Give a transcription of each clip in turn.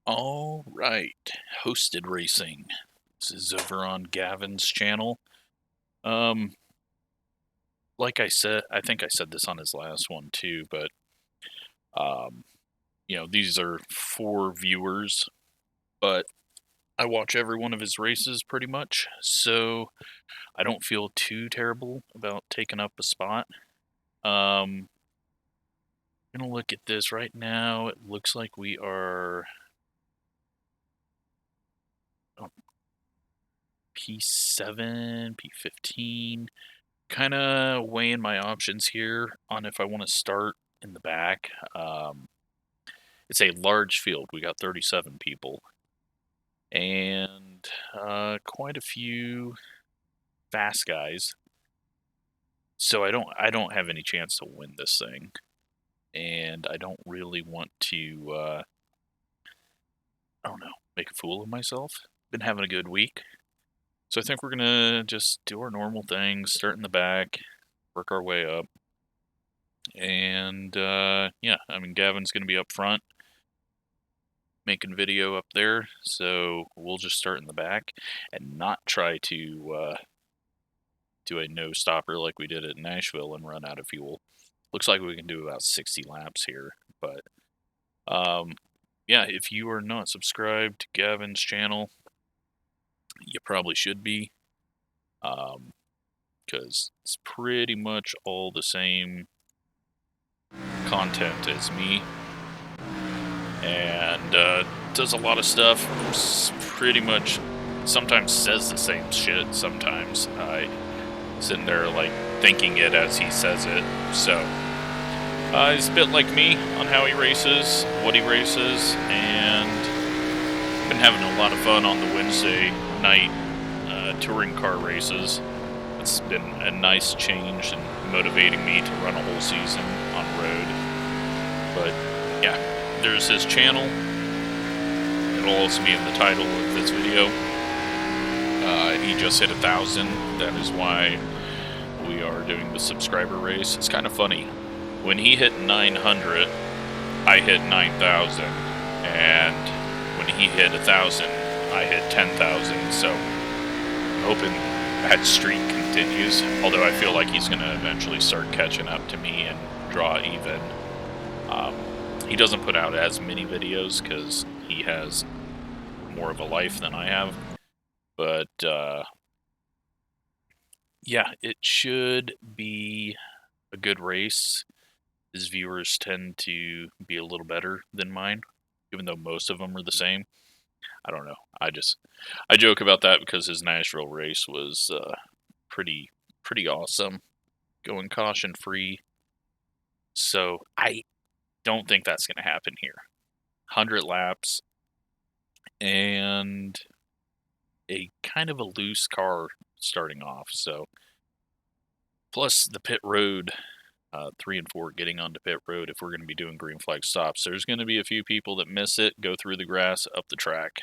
All right, hosted racing. This is over on Gavin's channel. Um, like I said, I think I said this on his last one too, but um, these are for viewers, but I watch every one of his races pretty much, so I don't feel too terrible about taking up a spot. I'm gonna look at this right now. It looks like we are P7, P15. Kind of weighing my options here on if I want to start in the back. It's a large field. We got 37 people and quite a few fast guys. So I don't have any chance to win this thing, and I don't really want to I don't know, make a fool of myself. Been having a good week. So I think we're gonna just do our normal thing, start in the back, work our way up. And yeah, I mean, Gavin's going to be up front making video up there, so we'll just start in the back and not try to do a no stopper like we did at Nashville and run out of fuel. Looks like we can do about 60 laps here, but yeah, if you are not subscribed to Gavin's channel, you probably should be, because it's pretty much all the same content as me, and does a lot of stuff. Pretty much sometimes says the same shit. Sometimes I sitting there like thinking it as he says it. So he's a bit like me on how he races, what he races, and been having a lot of fun on the Wednesday night touring car races. It's been a nice change and motivating me to run a whole season on road. But yeah, there's his channel. It'll also be in the title of this video. He just hit 1,000. That is why we are doing the subscriber race. It's kind of funny. When he hit 900, I hit 9,000. And when he hit 1,000, I hit 10,000. So I'm hoping that streak continues. Although I feel like he's going to eventually start catching up to me and draw even. He doesn't put out as many videos because he has more of a life than I have. But yeah, it should be a good race. His viewers tend to be a little better than mine, even though most of them are the same. I don't know. I joke about that because his Nashville race was pretty awesome, going caution free. So I don't think that's going to happen here. 100 laps and a kind of a loose car starting off. So plus the pit road, 3 and 4 getting onto pit road. If we're going to be doing green flag stops, there's going to be a few people that miss it, go through the grass, up the track.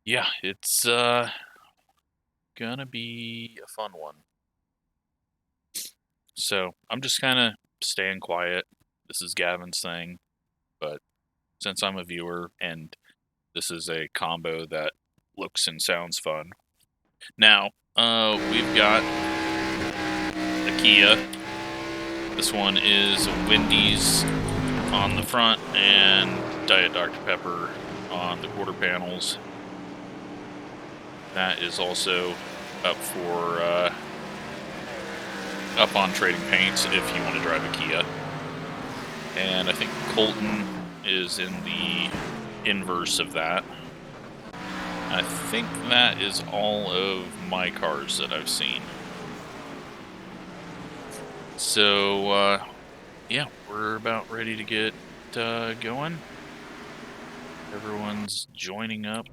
Yeah, it's gonna be a fun one. So I'm just kind of staying quiet. This is Gavin's thing, but since I'm a viewer and this is a combo that looks and sounds fun. Now, we've got a Kia. This one is a Wendy's on the front and Diet Dr. Pepper on the quarter panels. That is also up for up on trading paints if you want to drive a Kia. And I think Colton is in the inverse of that. I think that is all of my cars that I've seen. So yeah, we're about ready to get going. Everyone's joining up,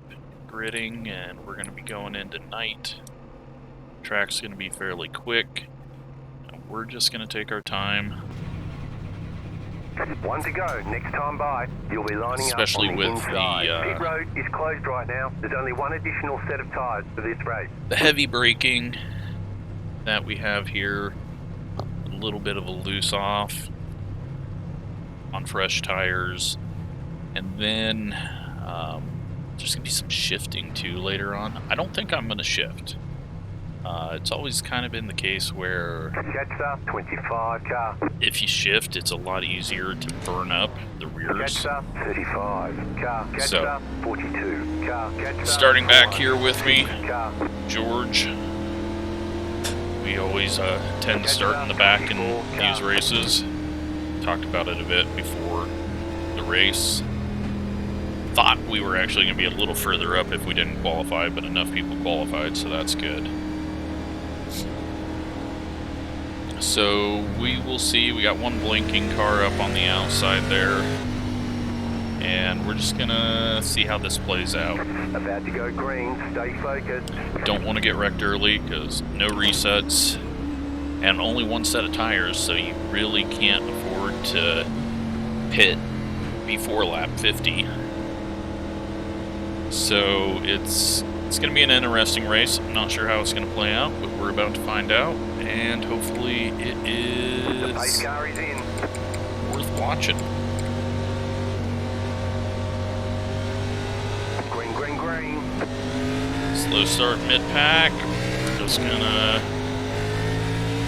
gridding, and we're going to be going into night. Track's going to be fairly quick. We're just going to take our time. One to go. Next time by, you'll be lining especially up on with the inside. the Pit road is closed right now. There's only one additional set of tyres for this race. the heavy braking that we have here. A little bit of a loose off on fresh tires, and then there's gonna be some shifting too later on. I don't think I'm gonna shift. It's always kind of been the case where Jetstar 25 car. if you shift, it's a lot easier to burn up the rears. Jetstar 35 car. Jetstar So, 42 car. Jetstar starting back here with me, car. George. We always tend to start in the back in these races. Talked about it a bit before the race. Thought we were actually going to be a little further up if we didn't qualify, but enough people qualified, so that's good. So we will see. We got one blinking car up on the outside there, and we're just going to see how this plays out. About to go green. Stay focused. Don't want to get wrecked early because no resets and only one set of tires, so you really can't afford to pit before lap 50. So it's going to be an interesting race. I'm not sure how it's going to play out, but we're about to find out, and hopefully it The pace is car is in. worth watching. Green, green, green. Slow start mid-pack. We're just going to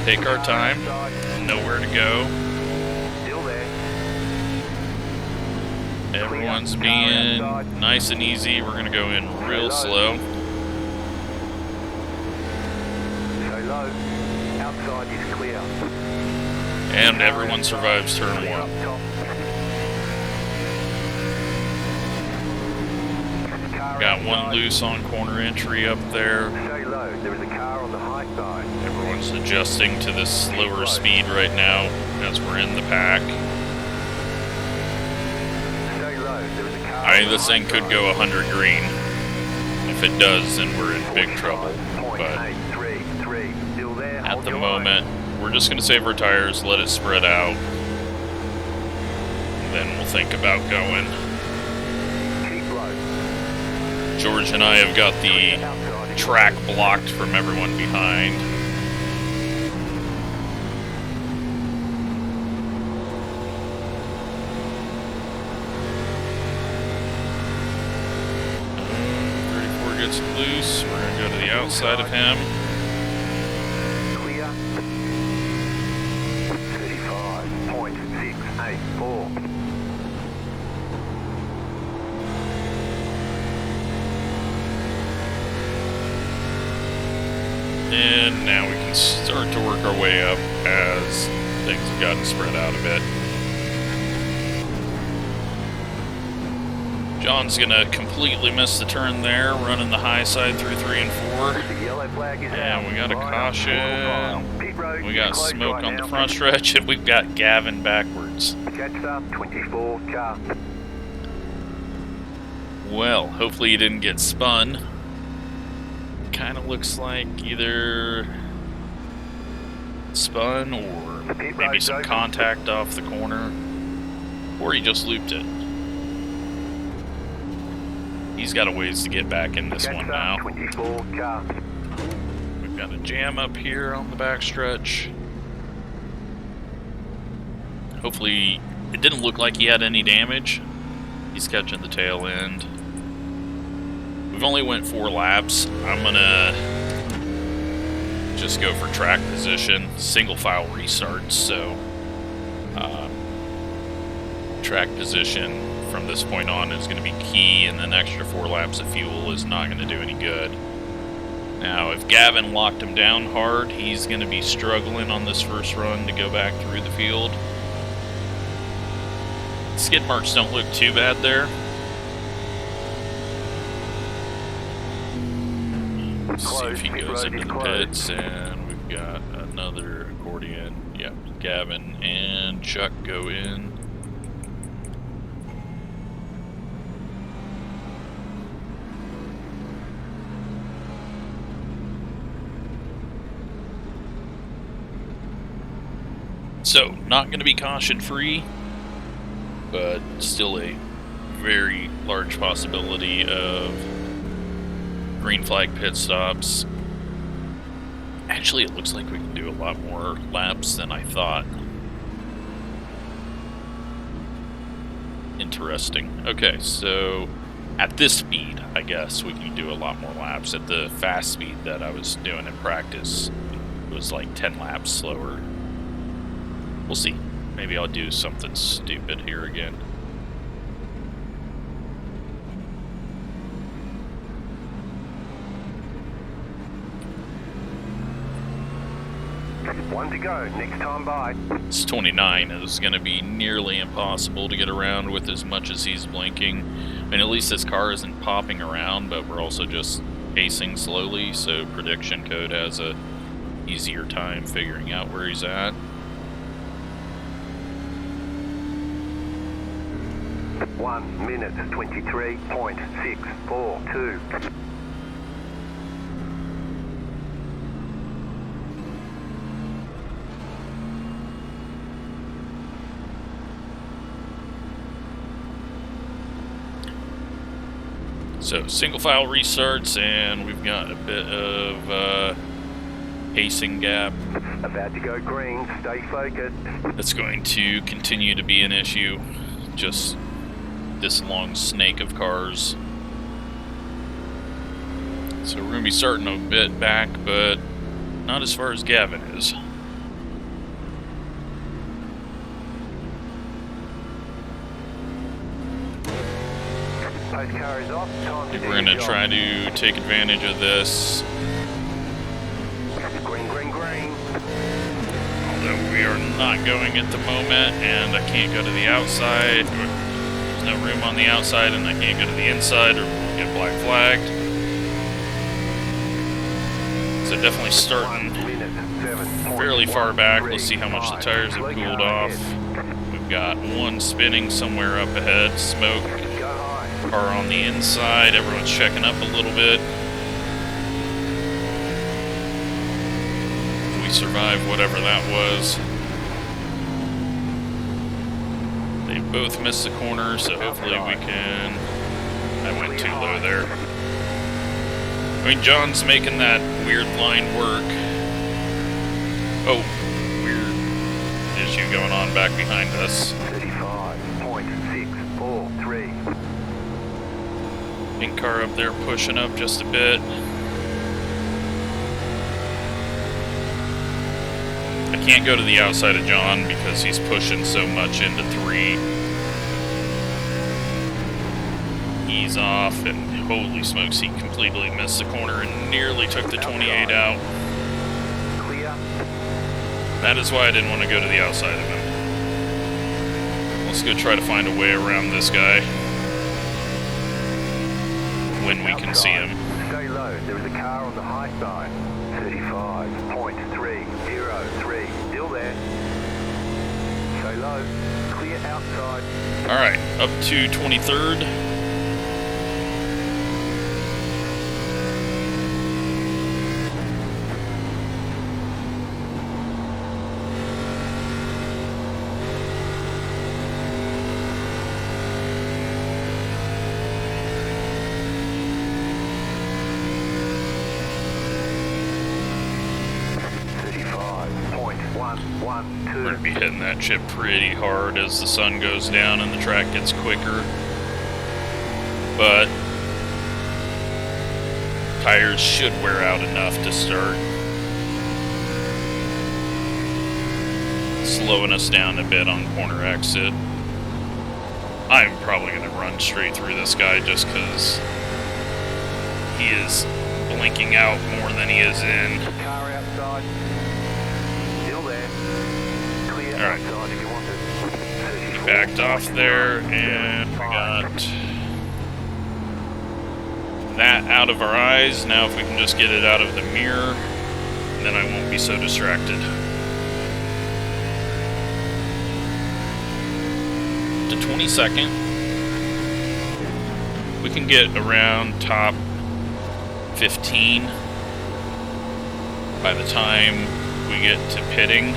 take our time. Nowhere to go. Still there. Everyone's being nice and easy. We're going to go in real slow. So low. Outside is clear. And everyone survives turn Up one. top. Car Got one outside. loose on corner entry up there. Stay low. There is a car on the high side. Everyone's adjusting to this slower speed right now as we're in the pack. Stay low. There is a car I mean, on this the thing high could side. go 100 green. If it does, then we're in big trouble. But 833. Still there. at Hold the your line. moment, we're just going to save our tires, let it spread out. Then we'll think about going. Keep low. George and I have got the Outside is track blocked from everyone behind. Gets loose. We're going to go to the outside of him. clear. 35.684. And now we can start to work our way up as things have gotten spread out a bit. John's going to completely miss the turn there, running the high side through 3 and 4. The yellow flag is out. And we got a Line up, caution. Pit road We is got closed smoke right on the now. front stretch, and we've got Gavin backwards. Jetstar 24 car. Well, hopefully he didn't get spun. Kind of looks like either spun or The pit maybe road's some open. contact off the corner, or he just looped it. He's got a ways to get back in this one now. Jetstar 24 car. We've got a jam up here on the backstretch. Hopefully, it didn't look like he had any damage. He's catching the tail end. We've only went 4 laps. I'm gonna just go for track position, single file restarts, so track position from this point on is going to be key, and an extra 4 laps of fuel is not going to do any good. Now, if Gavin locked him down hard, he's going to be struggling on this first run to go back through the field. Skid marks don't look too bad there. Let's see if he goes into the pits, and we've got another accordion. Yep, Gavin and Chuck go in. So, not going to be caution free. but still a very large possibility of green flag pit stops. Actually, it looks like we can do a lot more laps than I thought. Interesting. Okay, so at this speed, I guess we can do a lot more laps. At the fast speed that I was doing in practice, it was like 10 laps slower. We'll see. Maybe I'll do something stupid here again. One to go, next time by. This 29 is going to be nearly impossible to get around with as much as he's blinking. I mean, at least this car isn't popping around, but we're also just pacing slowly, so prediction code has a easier time figuring out where he's at. One minute, 23.642. So single file restarts, and we've got a bit of pacing gap. About to go green, stay focused. That's going to continue to be an issue. Just this long snake of cars. So we're going to be starting a bit back, but not as far as Gavin is. Post car is off. Time I to think do we're going your to job. try to take advantage of this. Green, green, green. Although we are not going at the moment, and I can't go to the outside. There's no room on the outside, and I can't go to the inside or we'll get black flagged. So definitely starting 1 minute, 7. fairly far back. Let's see how much the tires have cooled off. We've got one spinning somewhere up ahead. Smoke. Go high. Car on the inside. Everyone's checking up a little bit. We survived whatever that was. They both missed the corner, so hopefully we can... I went too low there. I mean, John's making that weird line work. Oh, weird issue going on back behind us. 35.643. Pink car up there pushing up just a bit. I can't go to the outside of John because he's pushing so much into 3. He's off, and holy smokes, he completely missed the corner and nearly took the 28 out. Clear. That is why I didn't want to go to the outside of him. Let's go try to find a way around this guy when we can see him. Stay low. There is a car on the high side. 35.303. Still there. Stay low. Clear outside. Alright, up to 23rd. We're going to be hitting that chip pretty hard as the sun goes down and the track gets quicker. But tires should wear out enough to start slowing us down a bit on corner exit. I'm probably going to run straight through this guy just because he is blinking out more than he is in. Car outside. Still there. Clear Alright. outside if you want it. Backed off there, and we got that out of our eyes. Now if we can just get it out of the mirror, then I won't be so distracted. To 22nd. We can get around top 15 by the time we get to pitting.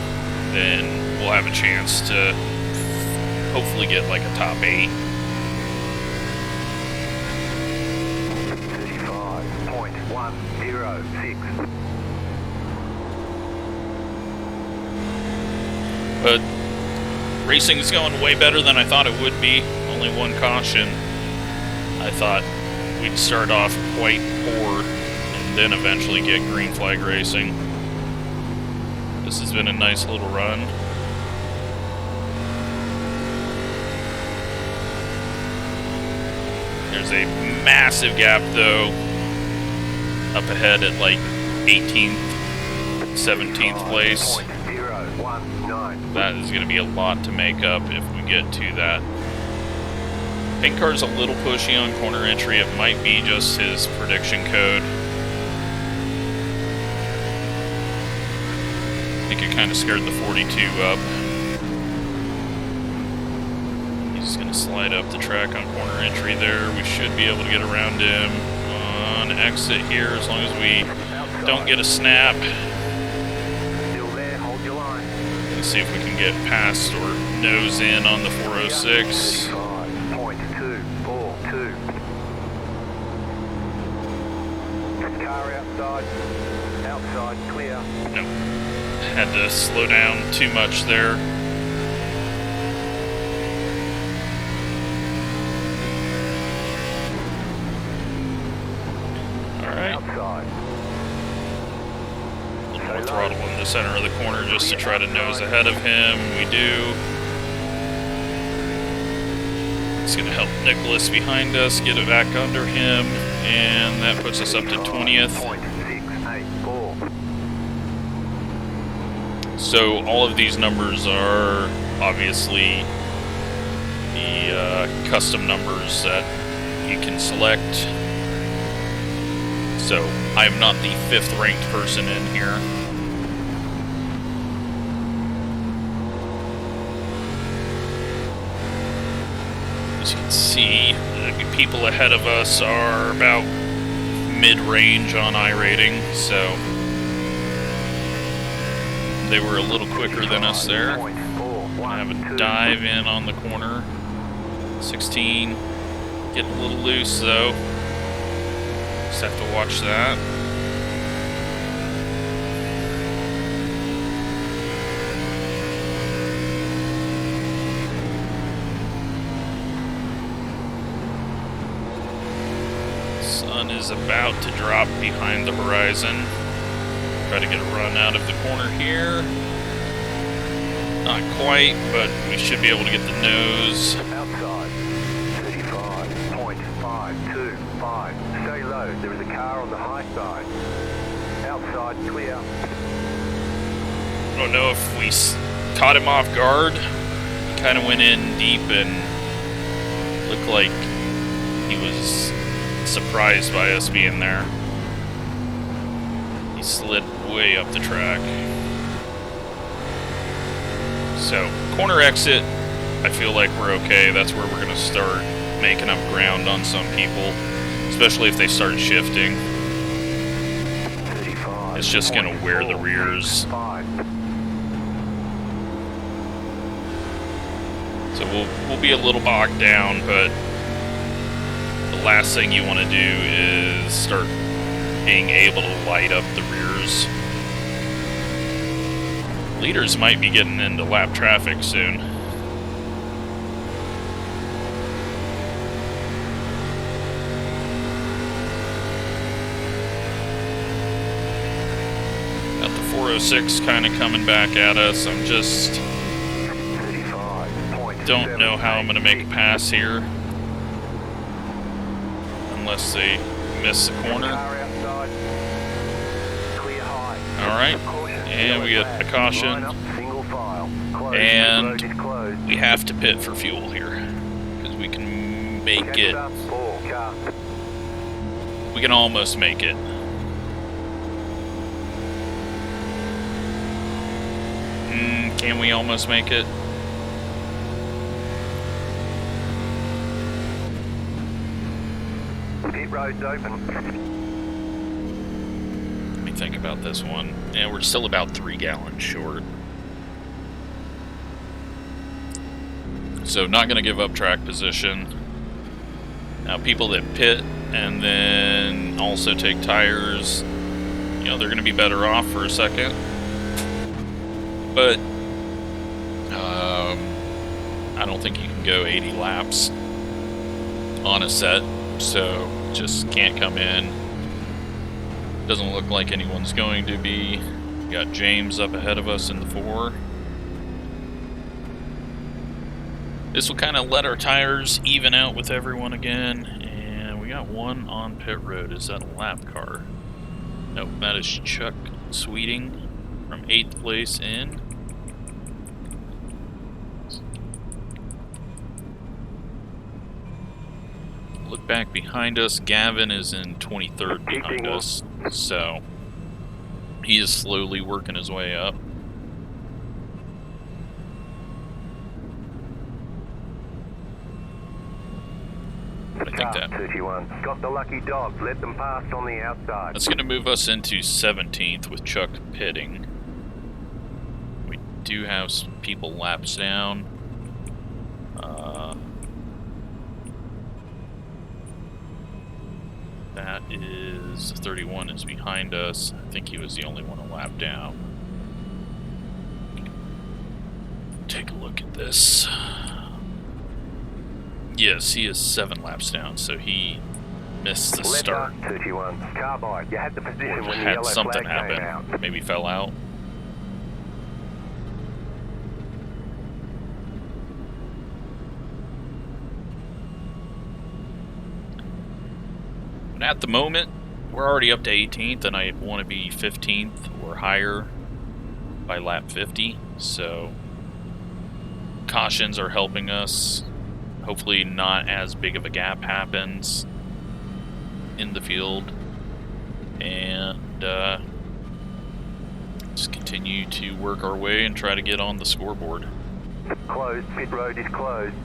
Then we'll have a chance to hopefully get like a top 8. 35.106. But racing's going way better than I thought it would be. Only one caution. I thought we'd start off quite poor and then eventually get green flag racing. This has been a nice little run. There's a massive gap though up ahead at like 18th, 17th place. That is going to be a lot to make up if we get to that. Pink car's a little pushy on corner entry. It might be just his prediction code. I think it kind of scared the 42 up. He's going to slide up the track on corner entry there. We should be able to get around him on exit here as long as we don't get a snap. Let's see if we can get past or nose in on the 406. 0.242. Car outside. Outside clear. Nope. Had to slow down too much there. Alright. Outside. More throttle in the center of the corner just to try to nose ahead of him. We do. It's going to help Nicholas behind us get it back under him, and that puts us up to 20th. So all of these numbers are obviously the custom numbers that you can select. So I am not the 5th ranked person in here. As you can see, the people ahead of us are about mid-range on iRating, so they were a little quicker than us there. Gonna have a dive in on the corner. 16. Getting a little loose though. Just have to watch that. Sun is about to drop behind the horizon. Try to get a run out of the corner here. Not quite, but we should be able to get the nose. Outside. 35.525. Stay low. There is a car on the high side. Outside clear. I don't know if we caught him off guard. He kind of went in deep and looked like he was surprised by us being there. He slid way up the track. So, corner exit, I feel like we're okay. That's where we're going to start making up ground on some people, especially if they start shifting. It's just going to wear the rears. So we'll be a little bogged down, but the last thing you want to do is start being able to light up the rears. Leaders might be getting into lap traffic soon. Got the 406 kind of coming back at us. I'm just don't know how I'm going to make a pass here unless they miss the corner. Alright, and we get a caution, and we have to pit for fuel here, because we can make it, we can almost make it. Can we almost make it? Pit road's open. Let me think about this one. Yeah, we're still about 3 gallons short. So not going to give up track position. Now people that pit and then also take tires, you know, they're going to be better off for a second. But I don't think you can go 80 laps on a set, so just can't come in. Doesn't look like anyone's going to be. We got James up ahead of us in the 4. This will kind of let our tires even out with everyone again, and we got one on pit road. Is that a lap car? Nope, that is Chuck Sweeting from 8th place in. Look back behind us, Gavin is in 23rd behind us, so he is slowly working his way up. I think that 31. Got the lucky dog. Let them pass on the outside. that's going to move us into 17th with Chuck pitting. We do have some people laps down. That is 31 is behind us. I think he was the only one a lap down. Take a look at this. Yes, he is 7 laps down, so he missed the start. 31. Carbide. You had the position when the Had yellow something flag came happen. out. Maybe fell out. At the moment, we're already up to 18th, and I want to be 15th or higher by lap 50, so cautions are helping us. Hopefully not as big of a gap happens in the field, and just continue to work our way and try to get on the scoreboard. Closed. Pit road is closed.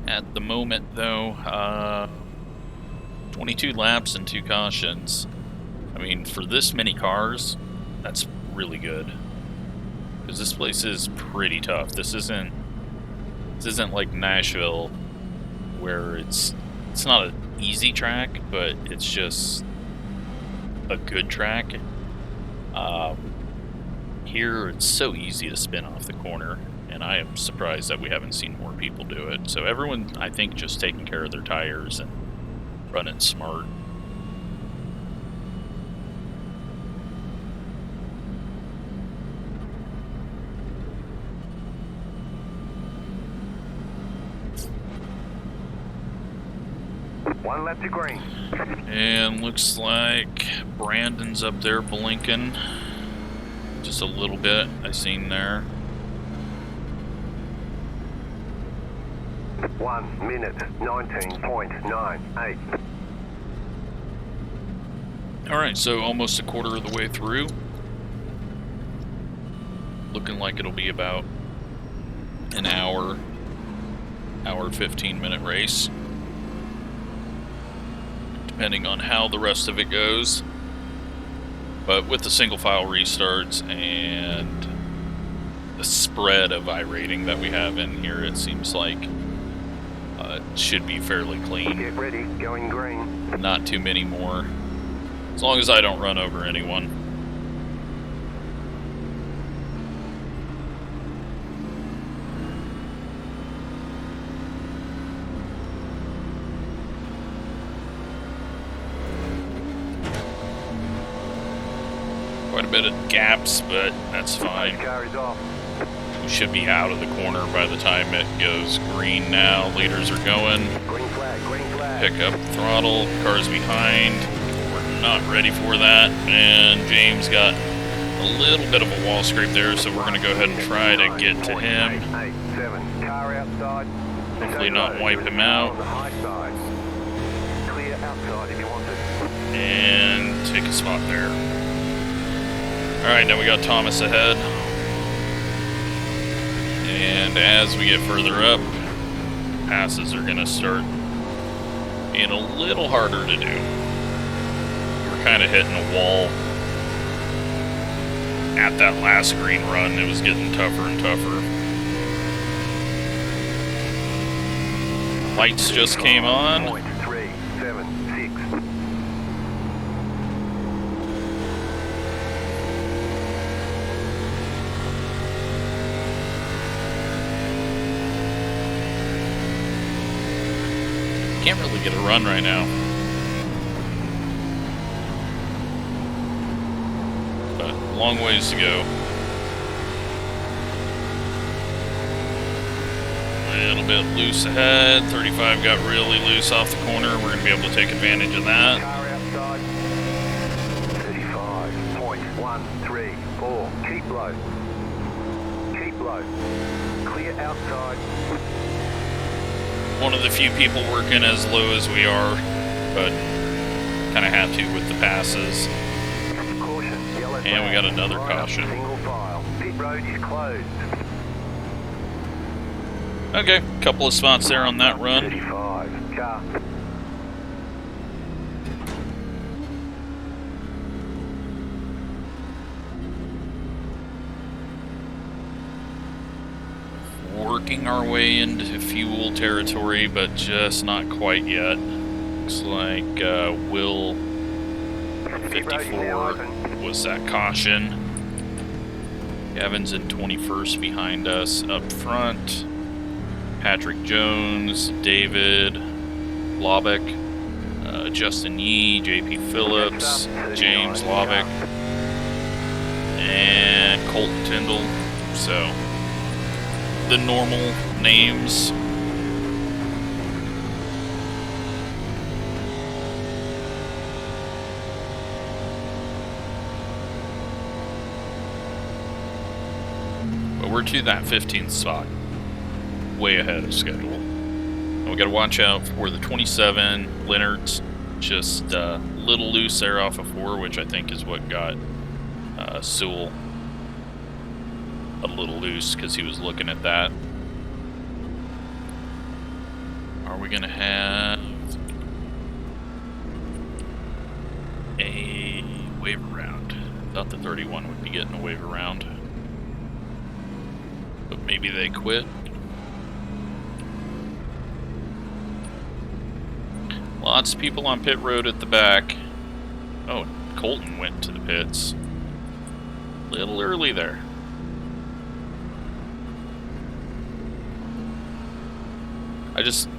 At the moment, though, 22 laps and 2 cautions. I mean, for this many cars, that's really good. Because this place is pretty tough. This isn't like Nashville, where it's not an easy track, but it's just a good track. Here, it's so easy to spin off the corner. And I am surprised that we haven't seen more people do it. So everyone, I think, just taking care of their tires and running smart. One lap to green. And looks like Brandon's up there blinking. Just a little bit I seen there. 1 minute 19.98. Alright, so almost a quarter of the way through. Looking like it'll be about an hour 15-minute race. Depending on how the rest of it goes. But with the single file restarts and the spread of iRating that we have in here, it seems like it should be fairly clean. Get ready, going green. Not too many more. As long as I don't run over anyone. Quite a bit of gaps, but that's fine. Car is off. We should be out of the corner by the time it goes green now. Leaders are going. Green flag, green flag. Pick up throttle. Car's behind. We're not ready for that. And James got a little bit of a wall scrape there, so we're going to go ahead and try to get to him. 887. Car outside. Hopefully not wipe him out. On the high side. Clear outside if you want it. And take a spot there. Alright, now we got Thomas ahead. And as we get further up, passes are going to start being a little harder to do. We're kind of hitting a wall at that last green run. It was getting tougher and tougher. Lights just came on. 0.376. Can't really get a run right now. But long ways to go. A little bit loose ahead. 35 got really loose off the corner. We're going to be able to take advantage of that. Car outside. 35.134. Keep low. Keep low. Clear outside. One of the few people working as low as we are, but kind of have to with the passes. Caution. Yellow And we got flag. another Line up, caution. Single file. Pit road is closed. Okay, couple of spots there on that run. 35. Car. Working our way into fuel territory, but just not quite yet. Looks like Will Pit road is now 54 open. was that caution. Gavin's in 21st behind us up front. Patrick Jones, David, Lobick, Justin Yee, JP Phillips, James Lobick, and Colton Tyndall. So, the normal names. But we're to that 15th spot. Way ahead of schedule. And we got to watch out for the 27. Leonard's just a little loose there off of 4, which I think is what got Sewell a little loose because he was looking at that. Are we going to have a waiver round? Thought the 31 would be getting a waiver round. But maybe they quit. Lots of people on pit road at the back. Oh, Colton went to the pits. Little early there.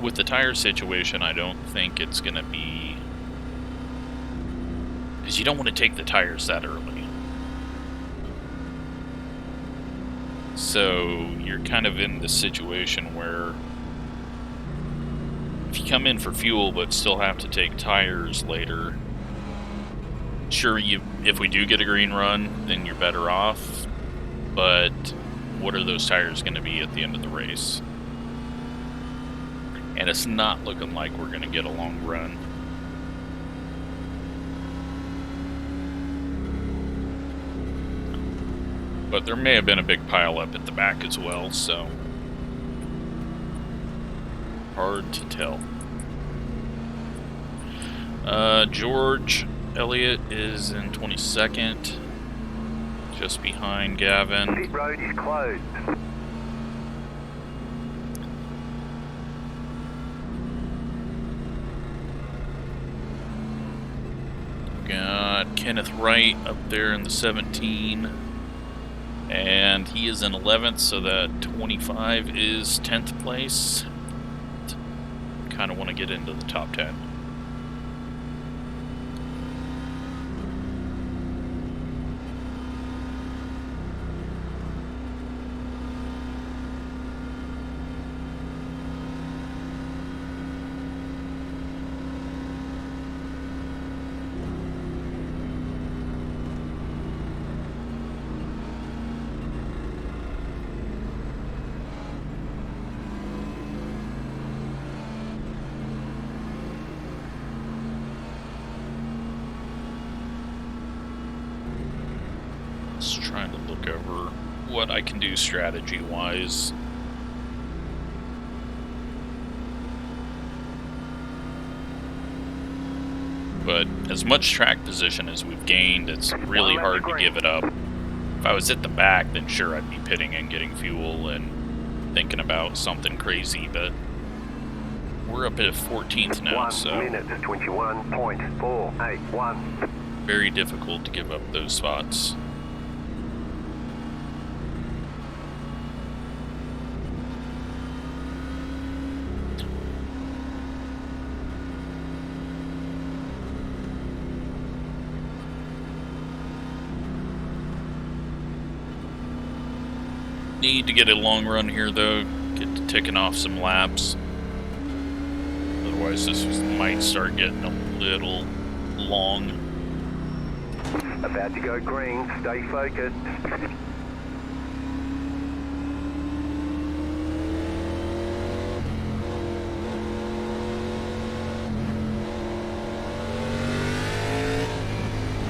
With the tire situation, I don't think it's going to be... Because you don't want to take the tires that early. So, you're kind of in this situation where if you come in for fuel but still have to take tires later, sure, if we do get a green run, then you're better off, but what are those tires going to be at the end of the race? And it's not looking like we're going to get a long run. But there may have been a big pile up at the back as well, so hard to tell. George Elliott is in 22nd, just behind Gavin. Pit road is closed. Got Kenneth Wright up there in the 17. And he is in 11th, so that 25 is 10th place. Kind of want to get into the top 10. Just trying to look over what I can do strategy-wise. but as much track position as we've gained, it's really hard to give it up. If I was at the back, then sure, I'd be pitting and getting fuel and thinking about something crazy, but we're up at 14th now, 1 so minute 21.481. very difficult to give up those spots. Need to get a long run here though, get to ticking off some laps. Otherwise this might start getting a little long. About to go green, stay focused.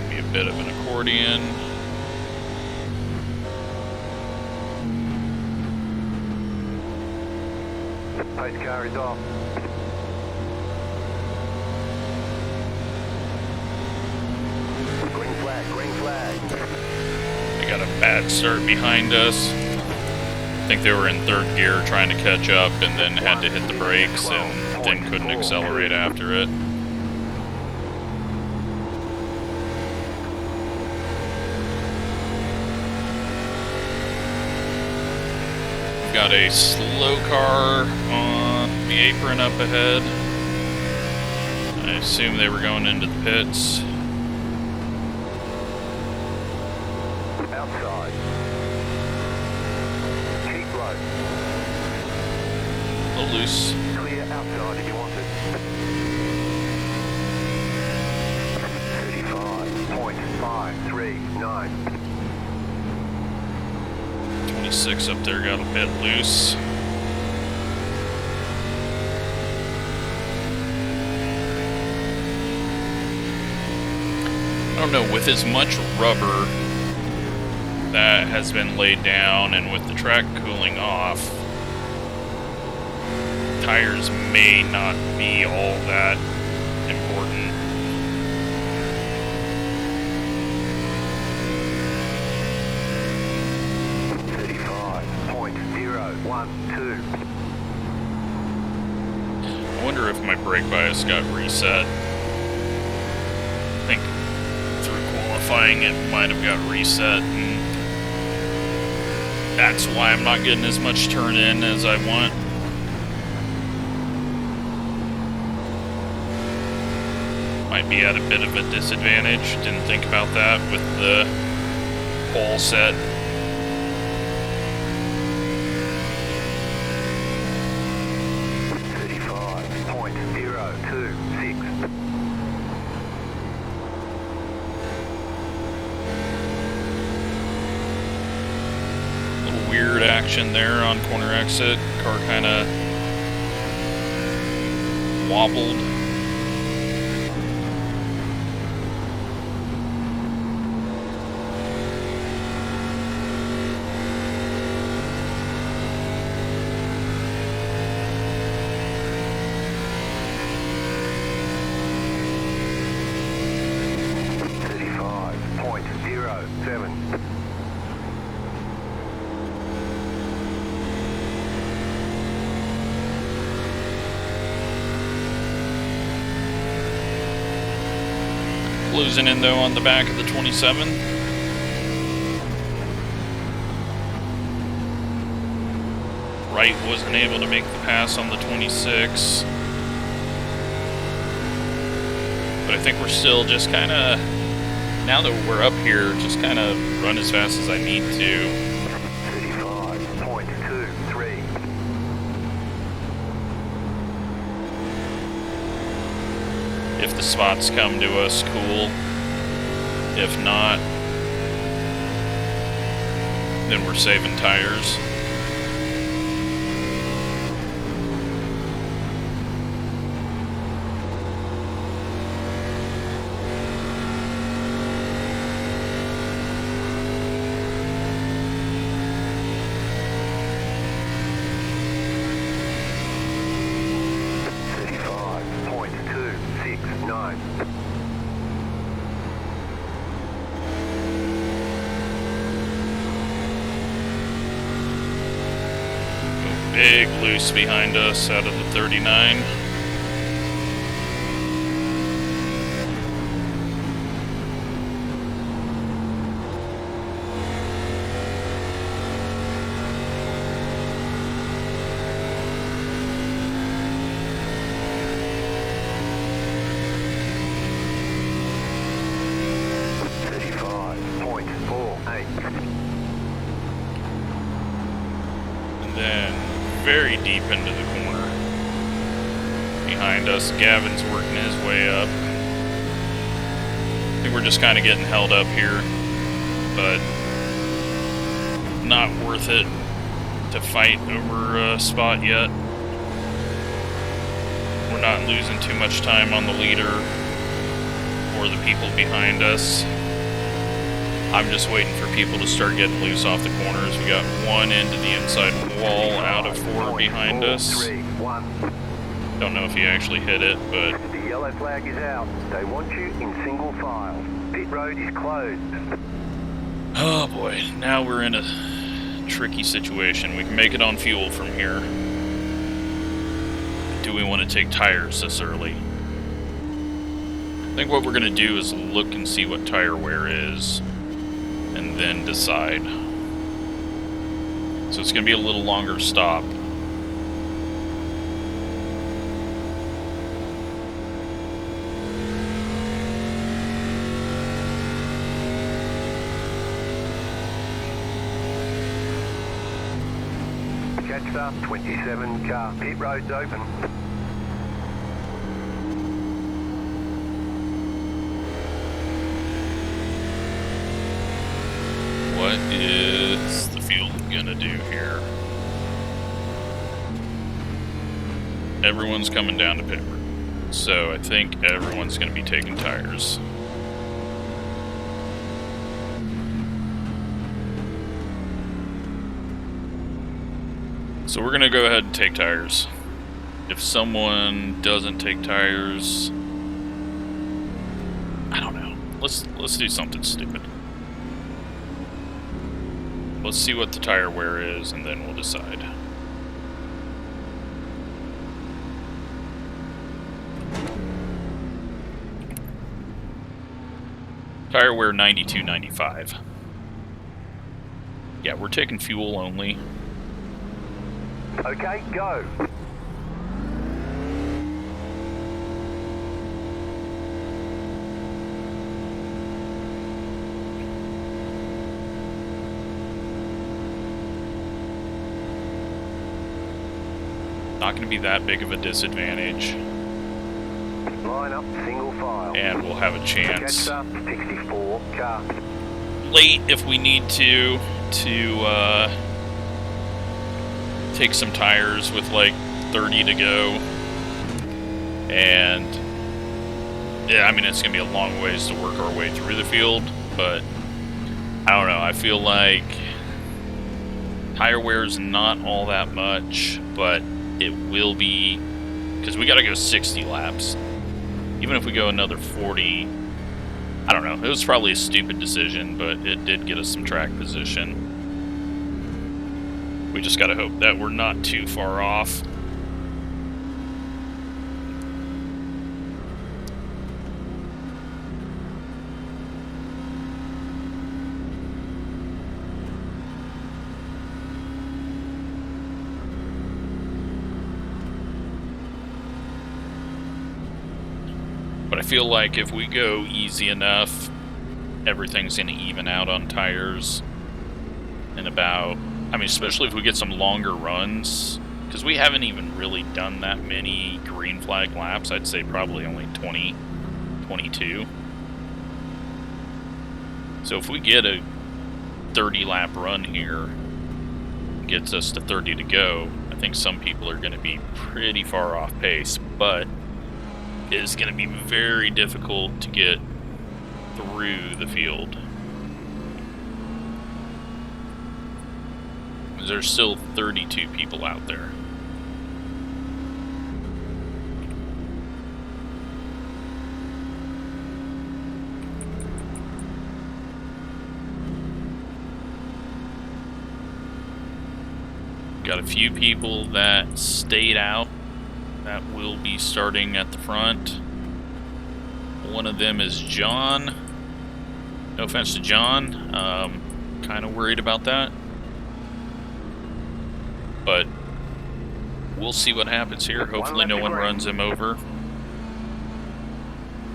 Be a bit of an accordion. Pace car is off. Green flag, green flag. They got a bad start behind us. I think they were in third gear trying to catch up and then had to hit the brakes and then couldn't accelerate after it. We've got a slow car on the apron up ahead. I assume they were going into the pits. Outside. Keep low. A little loose. Clear outside if you want it. 35.539. 26 up there got a bit loose. I don't know, with as much rubber that has been laid down and with the track cooling off, tires may not be all that important. I wonder if my brake bias got reset. I think through qualifying it might have got reset, and that's why I'm not getting as much turn in as I want. Might be at a bit of a disadvantage. Didn't think about that with the pole set. Action there on corner exit. Car kind of wobbled. Losing in though on the back of the 27. Wright wasn't able to make the pass on the 26. But I think we're still just kind of, now that we're up here, just kind of run as fast as I need to. 35.23. If the spots come to us, cool. If not, then we're saving tires. loose behind us out of the 39. Very deep into the corner. Behind us, Gavin's working his way up. I think we're just kind of getting held up here, but not worth it to fight over a spot yet. We're not losing too much time on the leader or the people behind us. I'm just waiting for people to start getting loose off the corners. We got one into the inside wall out of 4 behind us. Don't know if he actually hit it, but... The yellow flag is out. They want you in single file. Pit road is closed. Oh boy, now we're in a tricky situation. We can make it on fuel from here. Do we want to take tires this early? I think what we're going to do is look and see what tire wear is, and then decide. So it's going to be a little longer stop. Catch up, 27 car. Pit road's open. What is the field gonna do here? Everyone's coming down to pit road, so I think everyone's gonna be taking tires. So we're gonna go ahead and take tires. If someone doesn't take tires, I don't know. Let's do something stupid. Let's see what the tire wear is, and then we'll decide. Tire wear 92.95. Yeah, we're taking fuel only. Okay, go. Not going to be that big of a disadvantage. Line up, single file. And we'll have a chance. Catch up, 64 car. Late if we need to take some tires with like 30 to go. And yeah, I mean, it's going to be a long ways to work our way through the field, but I don't know. I feel like tire wear is not all that much, but it will be, because we got to go 60 laps. Even if we go another 40, I don't know. It was probably a stupid decision, but it did get us some track position. We just got to hope that we're not too far off. But I feel like if we go easy enough, everything's going to even out on tires in about, I mean, especially if we get some longer runs, because we haven't even really done that many green flag laps. I'd say probably only 20, 22. So if we get a 30 lap run here, gets us to 30 to go, I think some people are going to be pretty far off pace, but it is going to be very difficult to get through the field. There's still 32 people out there. Got got a few people that stayed out that will be starting at the front. One of them is John. No offense to John. Kind of worried about that. But we'll see what happens here. Hopefully no one runs him over.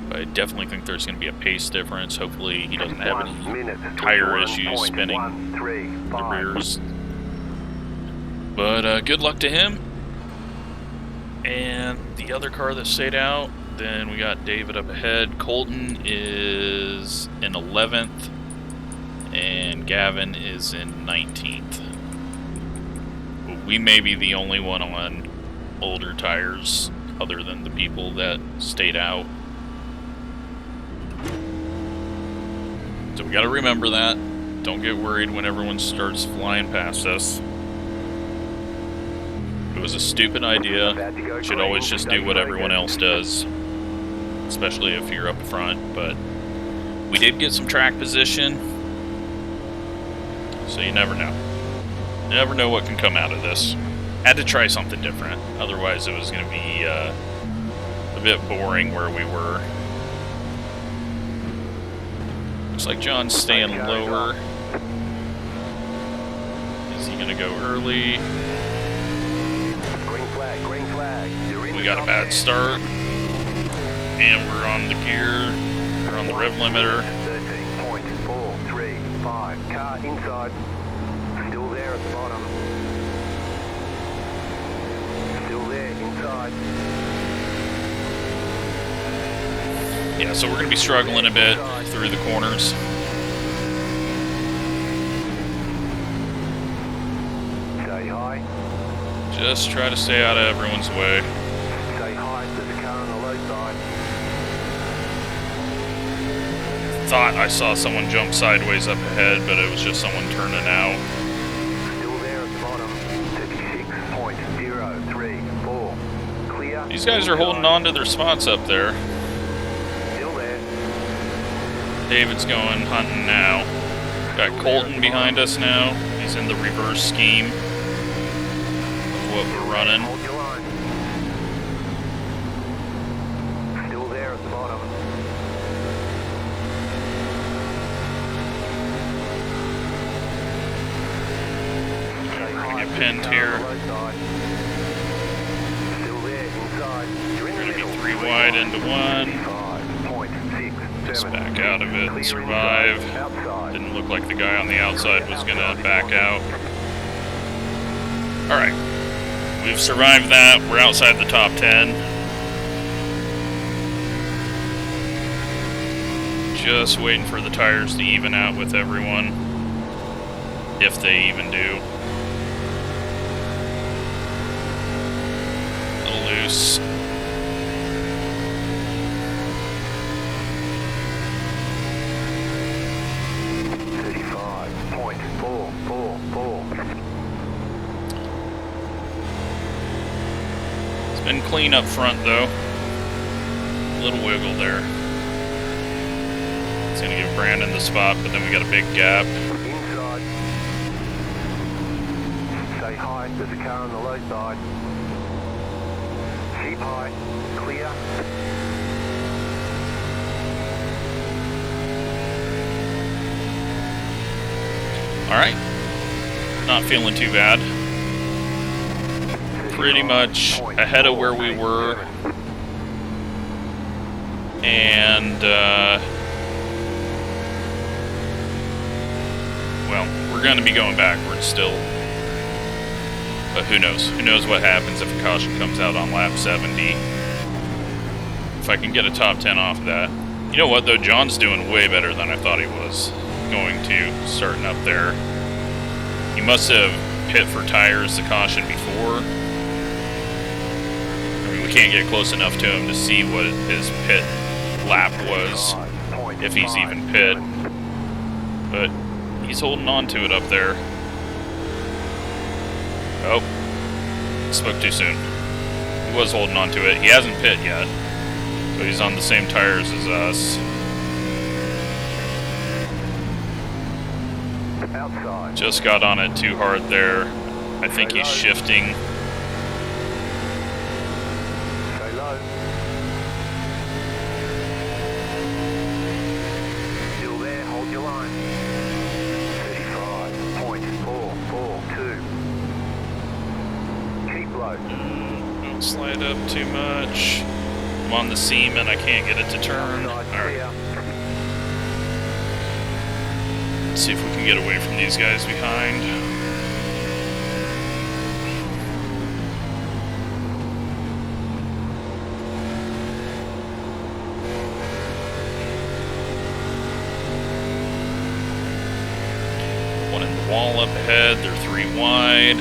But I definitely think there's going to be a pace difference. Hopefully he doesn't have any tire issues spinning the rears. But good luck to him. And the other car that stayed out, then we got David up ahead. Colton is in 11th, and Gavin is in 19th. We may be the only one on older tires other than the people that stayed out. So we got to remember that. Don't get worried when everyone starts flying past us. It was a stupid idea. You should always just do what everyone else does, especially if you're up front. But we did get some track position, so you never know. You never know what can come out of this. Had to try something different, otherwise it was going to be a bit boring where we were. Looks like John's staying lower. Is he going to go early? Green flag. We got a bad start, and we're on the gear, we're on the rev limiter. 13.435, car inside, still there at the bottom, still there inside. Yeah, so we're going to be struggling a bit through the corners. Stay high. Just try to stay out of everyone's way. Stay high, there's a car on the low side. Thought I saw someone jump sideways up ahead, but it was just someone turning out. Still there at the bottom, 36.034. Clear. These guys are holding on to their spots up there. Still there. David's going hunting now. Got Colton behind us now. He's in the reverse scheme of what we're running. Hold your line. Still there at the bottom. We're going to get pinned here. Still there inside. We're going to be 3 wide into 1. Just back out of it and survive. Didn't look like the guy on the outside was going to back out. Alright. We've survived that. We're outside the top 10. Just waiting for the tires to even out with everyone. If they even do. A little loose. Been clean up front though. A little wiggle there. It's gonna give Brandon the spot, but then we got a big gap. Inside. Stay high, there's a car on the low side. Keep high, clear. Alright. Not feeling too bad. Pretty much ahead of where we were, and well, we're going to be going backwards still, but who knows what happens if a caution comes out on lap 70. If I can get a top 10 off of that. You know what though, John's doing way better than I thought he was going to, starting up there. He must have pit for tires, the caution before. We can't get close enough to him to see what his pit lap was, if he's even pit. But he's holding on to it up there. Oh, spoke too soon. He was holding on to it. He hasn't pit yet, so he's on the same tires as us. Just got on it too hard there. I think he's shifting. Stay low. Still there, hold your line. 35.442. Keep low. Don't slide up too much. I'm on the seam and I can't get it to turn. Alright. Let's see if we can get away from these guys behind. One in the wall up ahead, they're 3 wide.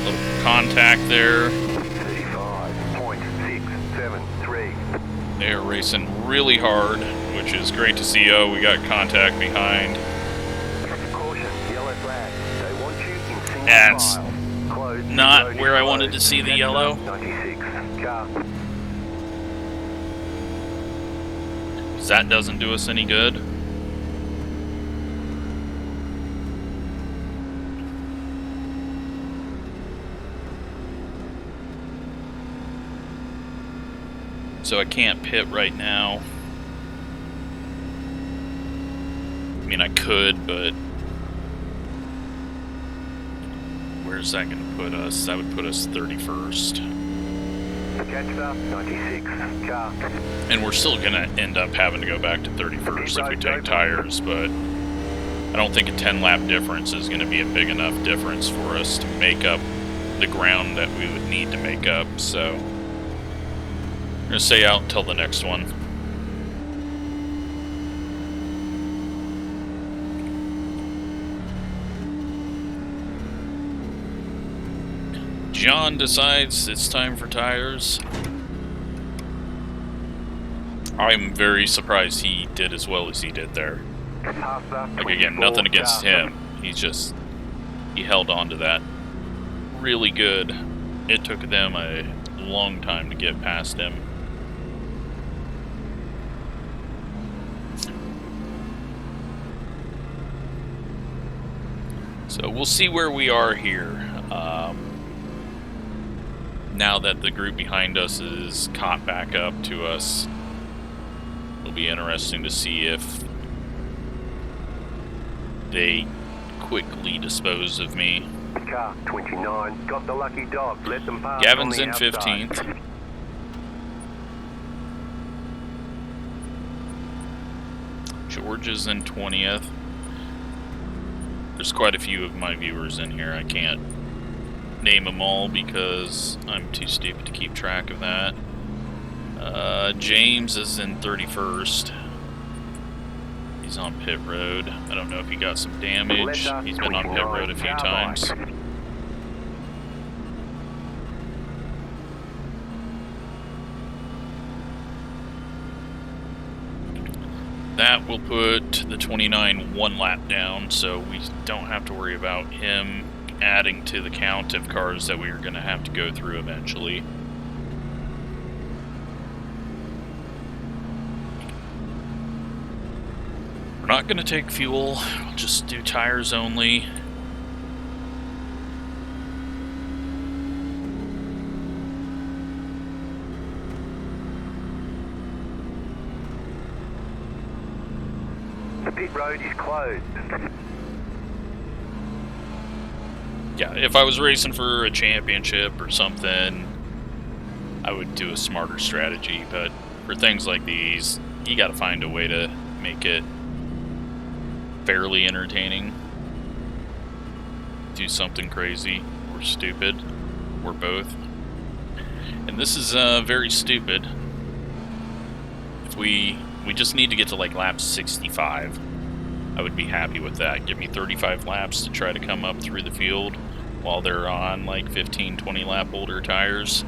Little contact there. 35.673. They're racing really hard, which is great to see. Oh, we got contact behind. Caution, yellow flag. They want you in single That's file. Closed. not Road where is I wanted to closed. see the yellow. 96. Car. That doesn't do us any good. So I can't pit right now. I mean, I could, but where's that going to put us? That would put us 31st. Catch up, 96. Car. And we're still going to end up having to go back to 31st if we take tires, but I don't think a 10-lap difference is going to be a big enough difference for us to make up the ground that we would need to make up, so I'm going to stay out until the next one. John decides it's time for tires. I'm very surprised he did as well as he did there. Like, again, nothing against him. He held on to that really good. It took them a long time to get past him. So we'll see where we are here. Now that the group behind us is caught back up to us, it'll be interesting to see if they quickly dispose of me. Car 29, got the lucky dog. Let them pass. Gavin's on in the outside. 15th. George is in 20th. There's quite a few of my viewers in here. I can't name them all because I'm too stupid to keep track of that. James is in 31st. He's on pit road. I don't know if he got some damage. He's been on pit road a few times. That will put the 29 1 lap down, so we don't have to worry about him adding to the count of cars that we are going to have to go through eventually. We're not going to take fuel, we'll just do tires only. The pit road is closed. Yeah, if I was racing for a championship or something, I would do a smarter strategy, but for things like these, you gotta find a way to make it fairly entertaining. Do something crazy or stupid, or both. And this is very stupid. If we just need to get to like lap 65, I would be happy with that. Give me 35 laps to try to come up through the field while they're on like 15, 20 lap older tires.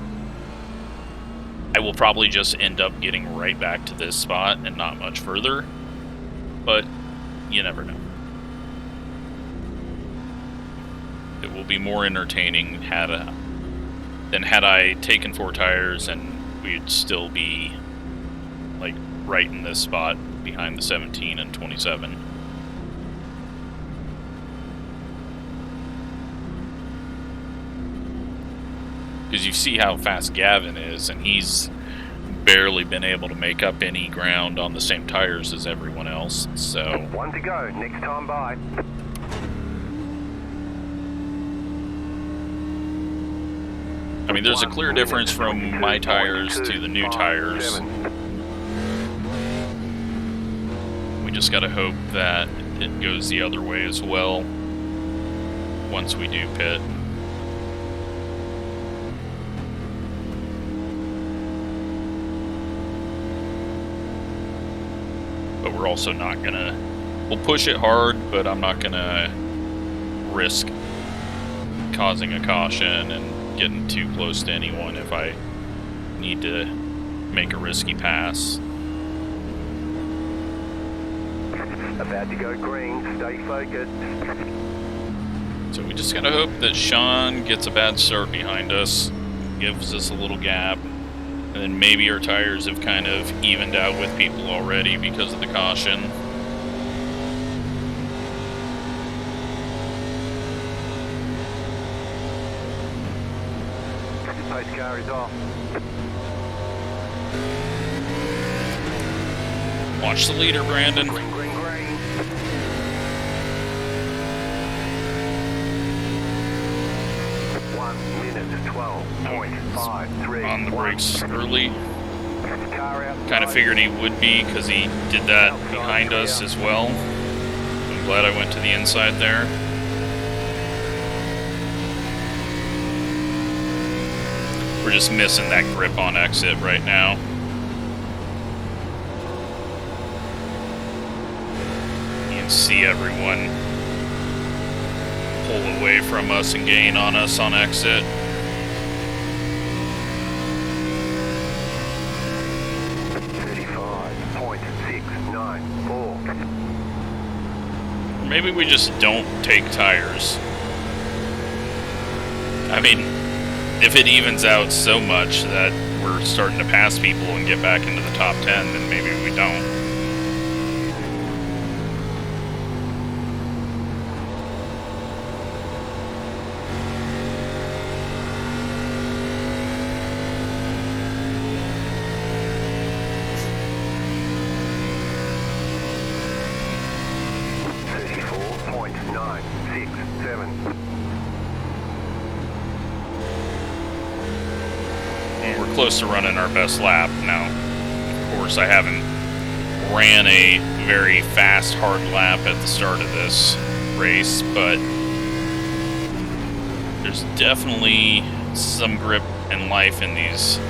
I will probably just end up getting right back to this spot and not much further, but you never know. It will be more entertaining than had I taken 4 tires, and we'd still be like right in this spot behind the 17 and 27. Because you see how fast Gavin is, and he's barely been able to make up any ground on the same tires as everyone else, so... One to go, next time by. I mean, there's a clear difference from my tires to the new tires. We just gotta hope that it goes the other way as well once we do pit. But we're also not gonna... We'll push it hard, but I'm not gonna risk causing a caution and getting too close to anyone if I need to make a risky pass. About to go green, stay focused. So we just gotta hope that Sean gets a bad start behind us, gives us a little gap, and then maybe our tires have kind of evened out with people already because of the caution. Pace car is off. Watch the leader, Brandon. Green, green, green. 1 minute 12.53. On the brakes early. Car outside. Kind of figured he would be because he did that behind us as well. I'm glad I went to the inside there. We're just missing that grip on exit right now. You can see everyone pull away from us and gain on us on exit. Or maybe we just don't take tires. I mean, if it evens out so much that we're starting to pass people and get back into the top 10, then maybe we don't. Close to running our best lap. Now, of course, I haven't ran a very fast, hard lap at the start of this race, but there's definitely some grip and life in these.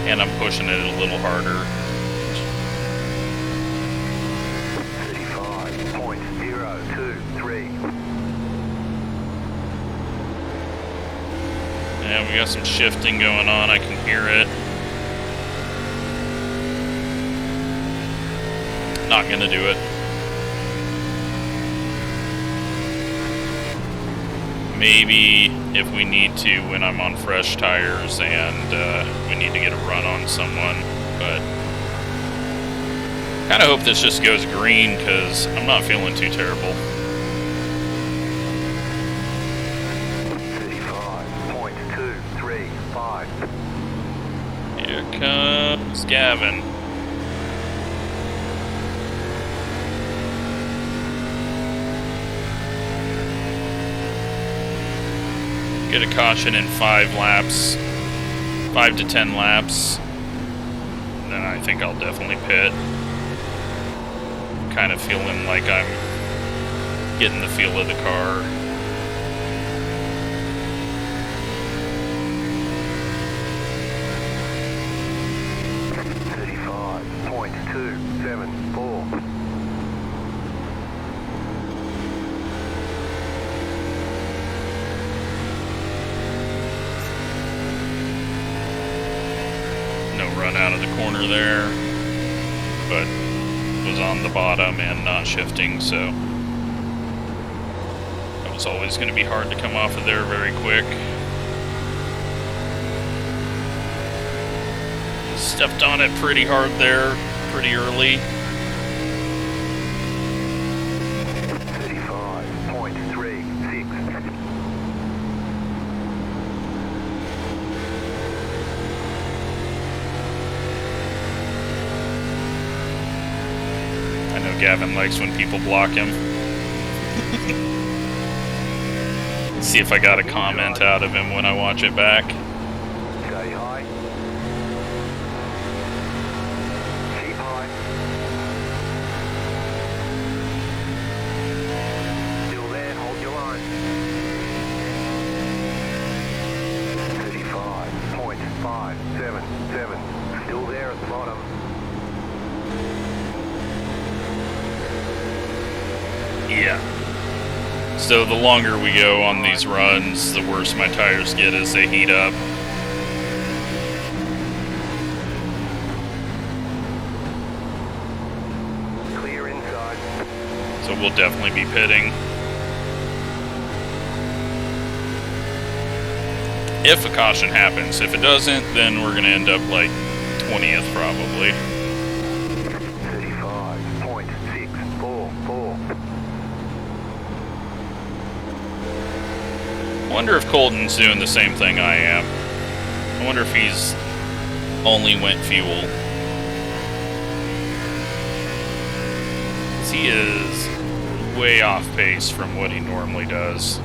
And I'm pushing it a little harder. 35.023. Yeah, we got some shifting going on. I can hear it. Not gonna do it. Maybe if we need to when I'm on fresh tires and we need to get a run on someone, but kind of hope this just goes green because I'm not feeling too terrible. 35.235. Here comes Gavin. Get a caution in 5 laps, 5 to 10 laps. Then I think I'll definitely pit. Kind of feeling like I'm getting the feel of the car. Run out of the corner there, but was on the bottom and not shifting, so that was always going to be hard to come off of there very quick. Stepped on it pretty hard there, pretty early. Gavin likes when people block him. See if I got a comment out of him when I watch it back. Stay high. Keep high. Still there, hold your line. 35.577. Still there at the bottom. Yeah. So the longer we go on these runs, the worse my tires get as they heat up. Clear inside. So we'll definitely be pitting. If a caution happens. If it doesn't, then we're going to end up like 20th probably. 35.644. I wonder if Colton's doing the same thing I am. I wonder if he's only went fuel. 'Cause he is way off pace from what he normally does.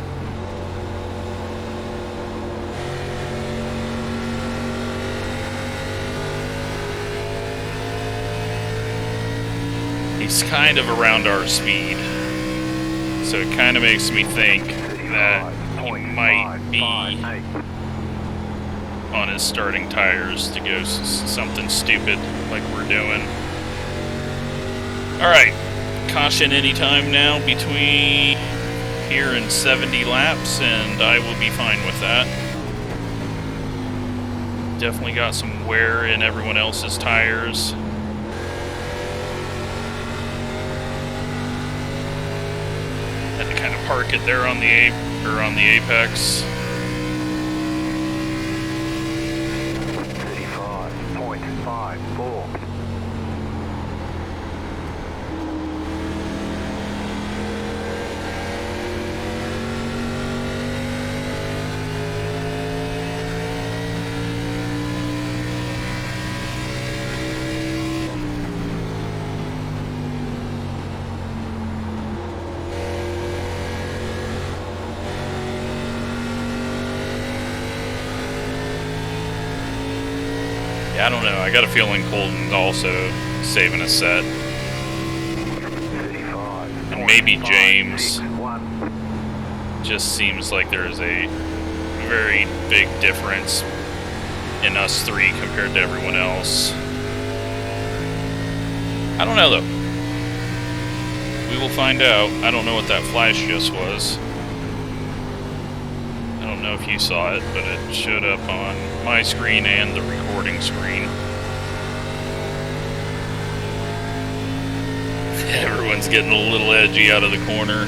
He's kind of around our speed. So it kind of makes me think that he might be on his starting tires to go something stupid like we're doing. Alright, caution anytime now between here and 70 laps, and I will be fine with that. Definitely got some wear in everyone else's tires. Had to kind of park it there on the apex. 35.54. I don't know. I got a feeling Colton's also saving a set. And maybe James. Just seems like there is a very big difference in us three compared to everyone else. I don't know though. We will find out. I don't know what that flash just was. I don't know if you saw it, but it showed up on my screen and the recording screen. Everyone's getting a little edgy out of the corner.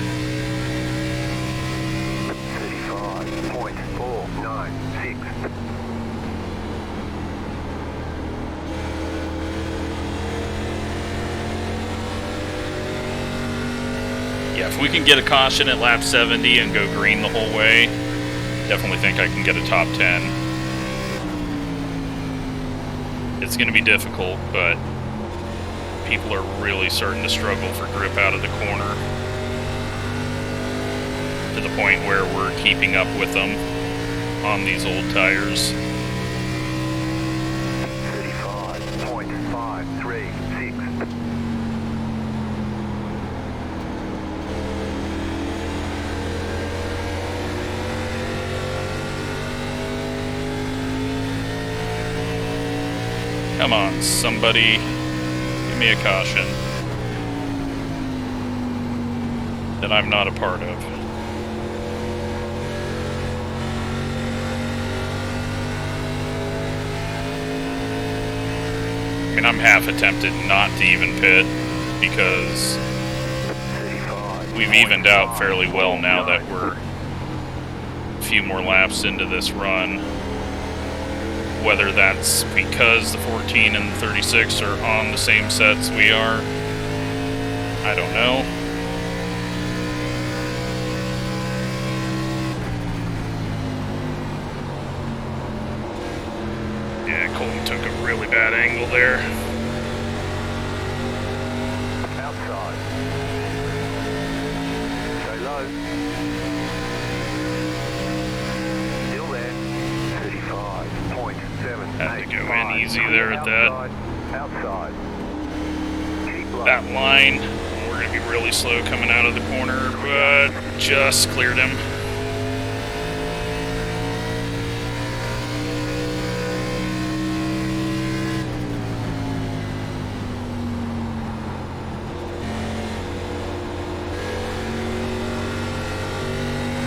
35.496. Yeah, if we can get a caution at lap 70 and go green the whole way, definitely think I can get a top 10. It's going to be difficult, but people are really starting to struggle for grip out of the corner to the point where we're keeping up with them on these old tires. 35.536. Come on, somebody, give me a caution that I'm not a part of. I mean, I'm half tempted not to even pit because we've evened out fairly well now that we're a few more laps into this run. Whether that's because the 14 and the 36 are on the same sets we are, I don't know. Yeah, Colton took a really bad angle there. Outside. low. Still there. 35.7. Had to go in easy there at that. Outside. Keep low. That line. We're going to be really slow coming out of the corner, but just cleared him.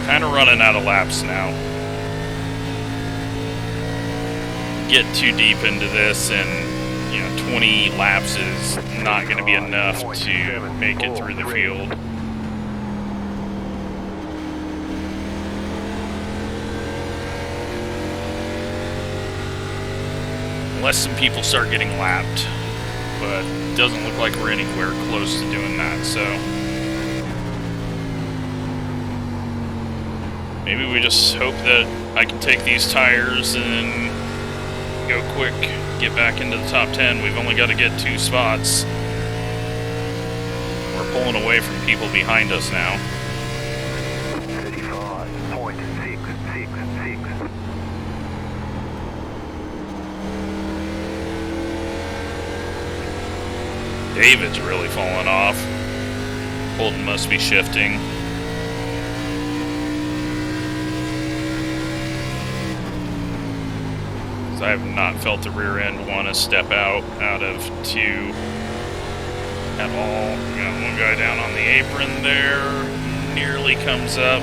Kind of running out of laps now. Get too deep into this and 20 laps is not going to be enough to make it through the field. Unless some people start getting lapped, but it doesn't look like we're anywhere close to doing that, so maybe we just hope that I can take these tires and go quick, get back into the top 10. We've only got to get 2 spots. We're pulling away from people behind us now. 35.666. David's really falling off. Holden must be shifting. I have not felt the rear end want to step out of 2 at all. We got one guy down on the apron there. Nearly comes up.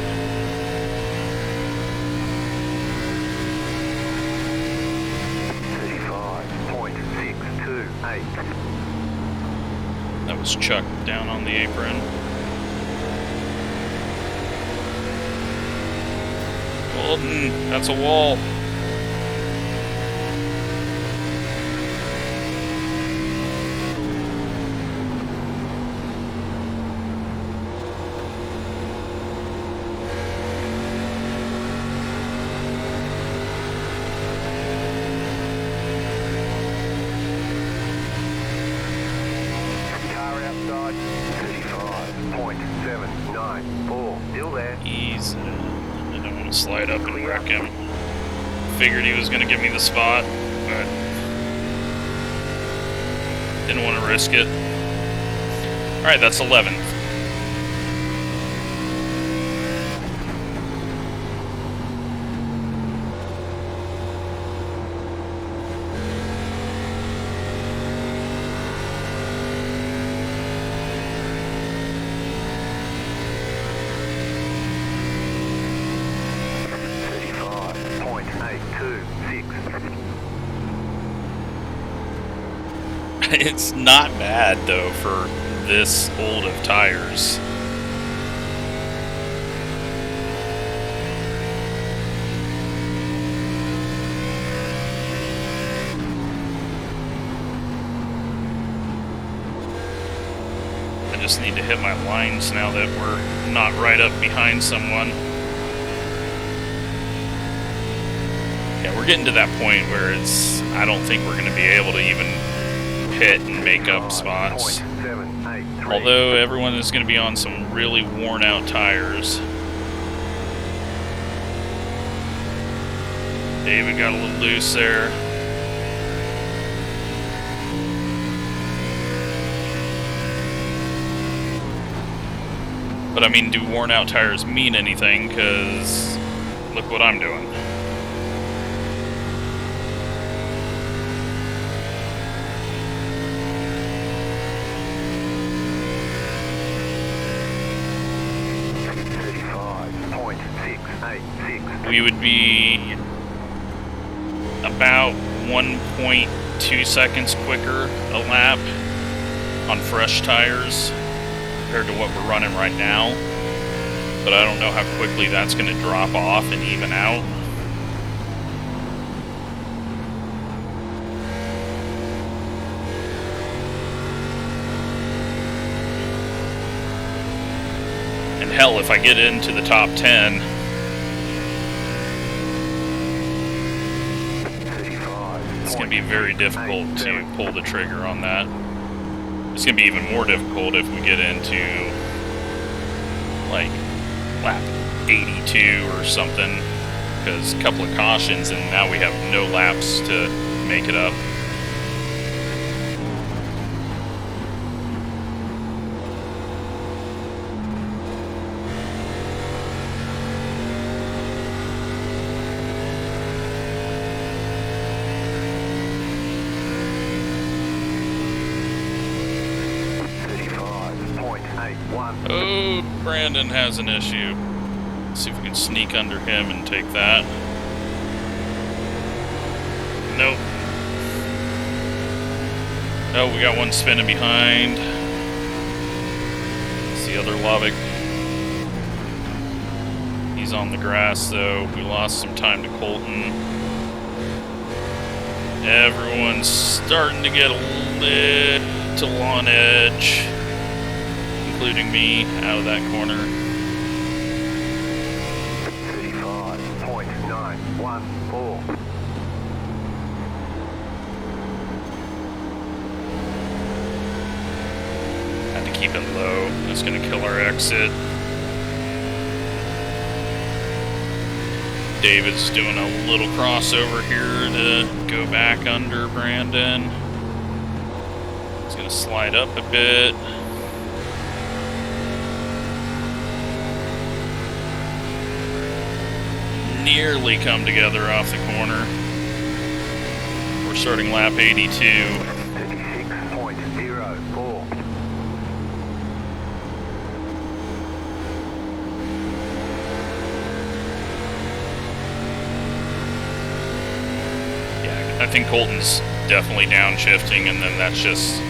That was Chuck down on the apron. Holden, that's a wall. Slide up and wreck him. Figured he was going to give me the spot, but didn't want to risk it. Alright, that's 11th. It's not bad, though, for this old of tires. I just need to hit my lines now that we're not right up behind someone. Yeah, we're getting to that point where I don't think we're going to be able to even hit and make up spots. Although everyone is going to be on some really worn out tires. David got a little loose there. But I mean, do worn out tires mean anything? Because look what I'm doing. We would be about 1.2 seconds quicker a lap on fresh tires compared to what we're running right now. But I don't know how quickly that's going to drop off and even out. And hell, if I get into the top 10, it's going to be very difficult to pull the trigger on that. It's going to be even more difficult if we get into, like, lap 82 or something, because a couple of cautions, and now we have no laps to make it up. Oh, Brandon has an issue. Let's see if we can sneak under him and take that. Nope. Oh, we got one spinning behind. It's the other Lovick. He's on the grass, though. We lost some time to Colton. Everyone's starting to get a little on edge, including me, out of that corner. 35.914. Had to keep it low. That's going to kill our exit. David's doing a little crossover here to go back under Brandon. He's going to slide up a bit. Nearly come together off the corner. We're starting lap 82. 36.04. Yeah, I think Colton's definitely downshifting, and then that's just...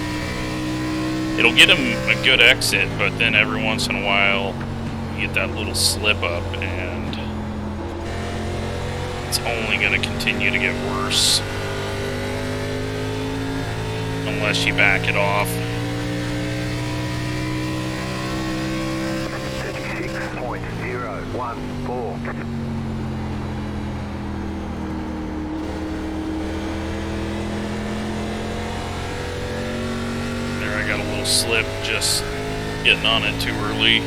It'll get him a good exit, but then every once in a while, you get that little slip up, and it's only going to continue to get worse unless you back it off. 36.014. There, I got a little slip just getting on it too early.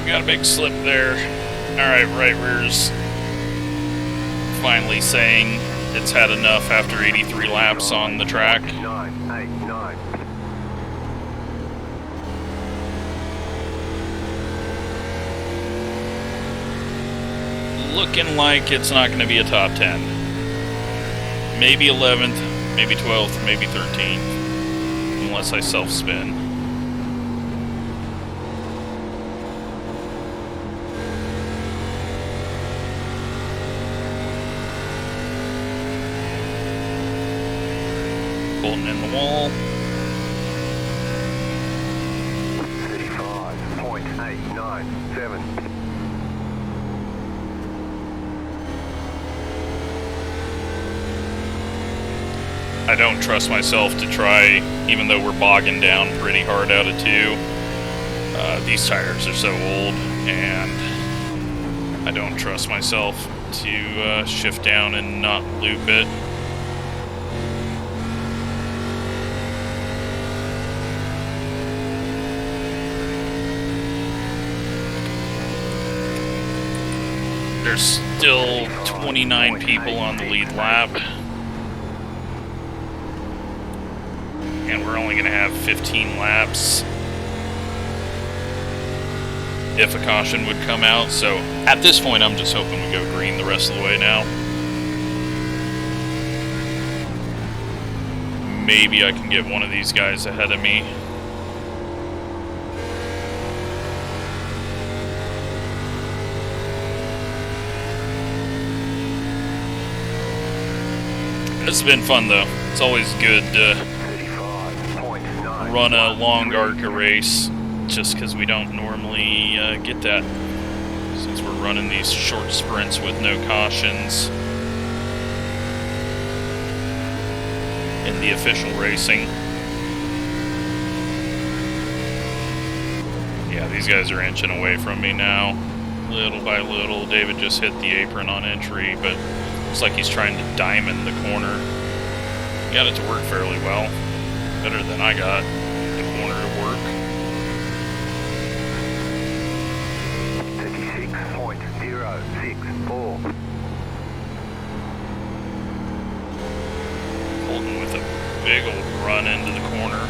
Got a big slip there. Alright, right rear's finally saying it's had enough after 83 laps on the track. 989. Looking like it's not going to be a top 10. Maybe 11th, maybe 12th, maybe 13th. Unless I self-spin. Colton in the wall. 35.897. I don't trust myself to try, even though we're bogging down pretty hard out of 2. These tires are so old, and I don't trust myself to shift down and not loop it. There's still 29 people on the lead lap. And we're only going to have 15 laps if a caution would come out. So at this point, I'm just hoping we go green the rest of the way now. Maybe I can get one of these guys ahead of me. It's been fun though. It's always good to run a long ARCA race, just because we don't normally get that, since we're running these short sprints with no cautions in the official racing. Yeah, these guys are inching away from me now. Little by little, David just hit the apron on entry, but looks like he's trying to diamond the corner. Got it to work fairly well. Better than I got the corner to work. 36.064. Colton with a big old run into the corner.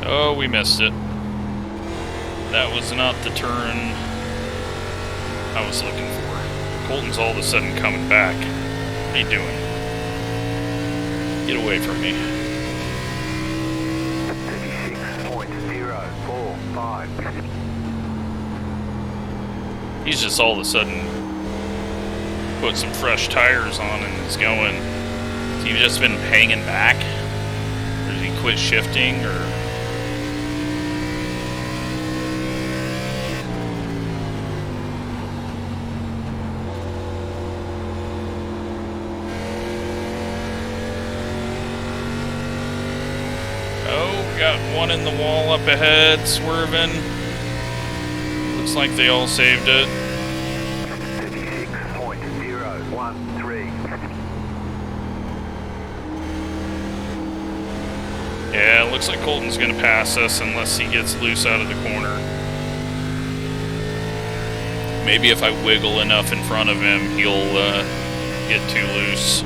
Oh, we missed it. That was not the turn I was looking for. Colton's all of a sudden coming back. What are you doing? Get away from me. 36.045. He's just all of a sudden put some fresh tires on and is going. Has he just been hanging back? Or did he quit shifting? Or... got one in the wall up ahead, swerving. Looks like they all saved it. 36.013. Yeah, it looks like Colton's going to pass us unless he gets loose out of the corner. Maybe if I wiggle enough in front of him, he'll get too loose.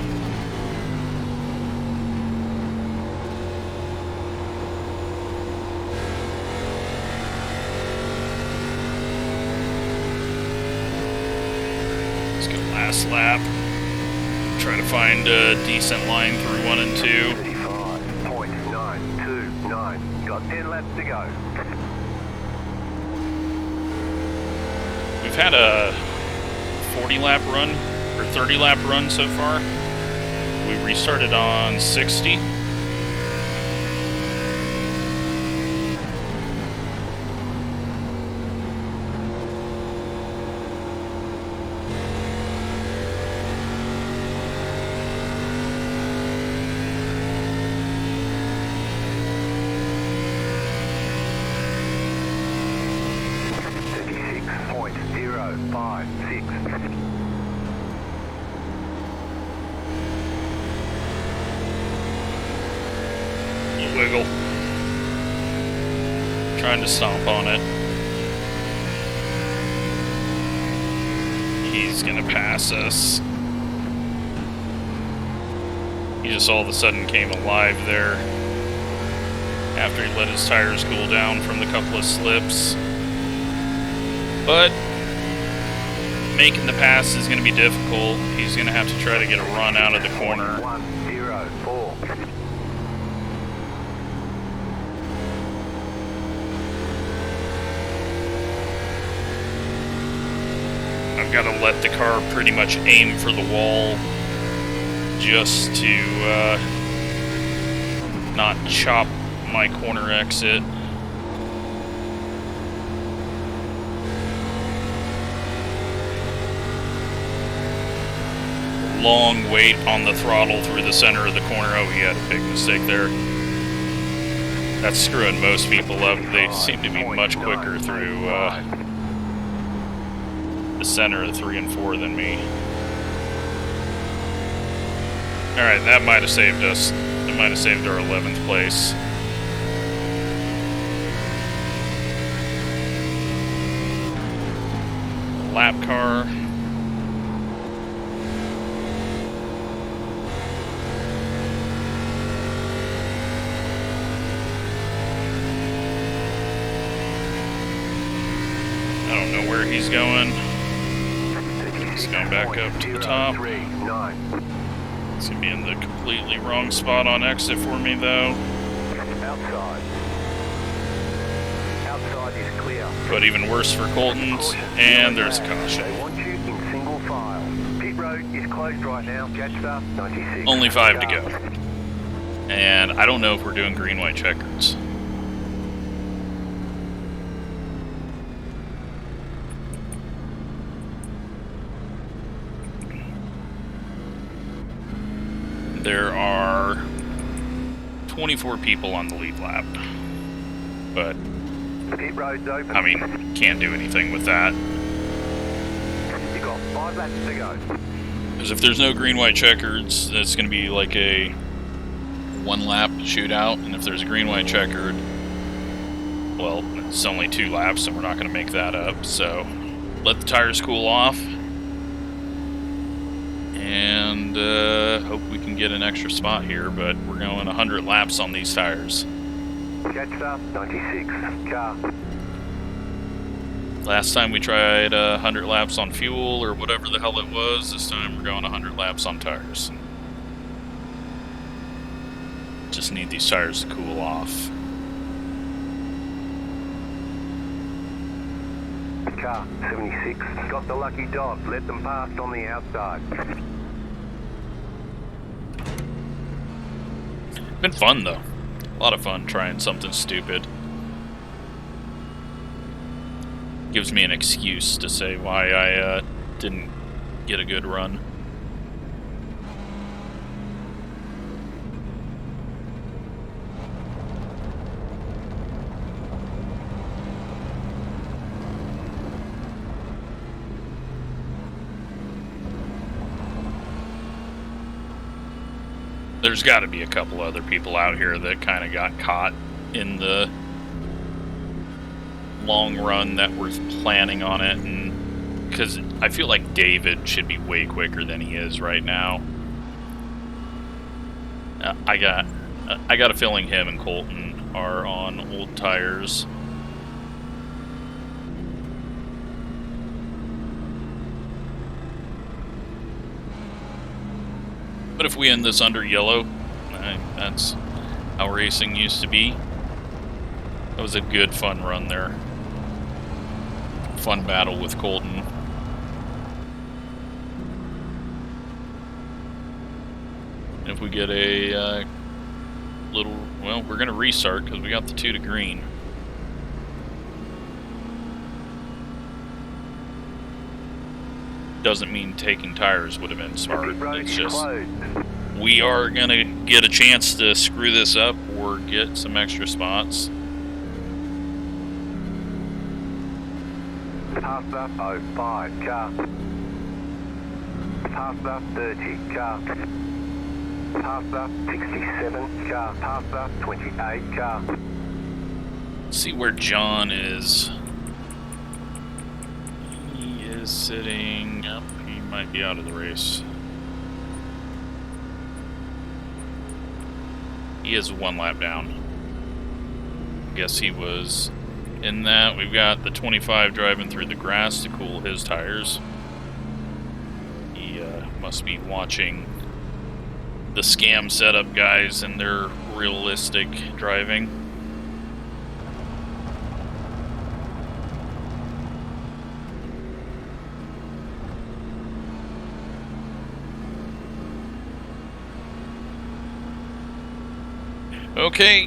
Last lap. Try to find a decent line through 1 and 2. 35.929. Got 10 laps to go. We've had a 40 lap run, or 30 lap run so far. We restarted on 60. Wiggle. Trying to stomp on it. He's gonna pass us. He just all of a sudden came alive there after he let his tires cool down from the couple of slips. But making the pass is going to be difficult. He's going to have to try to get a run out of the corner. 104. I've got to let the car pretty much aim for the wall just to not chop my corner exit. Long wait on the throttle through the center of the corner. Oh, he had a big mistake there. That's screwing most people up. They seem to be much quicker through the center of 3 and 4 than me. Alright, that might have saved us. It might have saved our 11th place. Lap car. I don't know where he's going. He's going back up to the top. It's going to be in the completely wrong spot on exit for me, though. Outside. Outside is clear. But even worse for Colton's, and there's a caution. They want you in single file. Pit road is closed right now. Jetstar 96. Only 5 to go. And I don't know if we're doing green-white checkers. there are 24 people on the lead lap. But, Pit road's open. I mean, can't do anything with that. You got 5 laps to go. Because if there's no green-white checkers, it's going to be like a 1-lap shootout. And if there's a green-white checkered, well, it's only 2 laps, and we're not going to make that up. So, let the tires cool off. And hope we can get an extra spot here, but we're going 100 laps on these tires. Catch up, 96, car. Last time we tried 100 laps on fuel or whatever the hell it was. This time we're going 100 laps on tires. Just need these tires to cool off. Car, 76, got the lucky dog. Let them pass on the outside. Been fun though. A lot of fun trying something stupid. Gives me an excuse to say why I didn't get a good run. There's got to be a couple other people out here that kind of got caught in the long run that were planning on it, and because I feel like David should be way quicker than he is right now. I got a feeling him and Colton are on old tires. But if we end this under yellow, that's how racing used to be. That was a good, fun run there. Fun battle with Colton. And if we get a little, well, we're going to restart because we got the 2 to green. Doesn't mean taking tires would have been smart. It's just we are going to get a chance to screw this up or get some extra spots. Pass up 05, car. Pass up 30, car. Pass up 67, car. Pass up 28, car. Let's see where John is. He is sitting up. He might be out of the race. He is 1 lap down. Guess he was in that. We've got the 25 driving through the grass to cool his tires. He must be watching the scam setup guys and their realistic driving. Okay.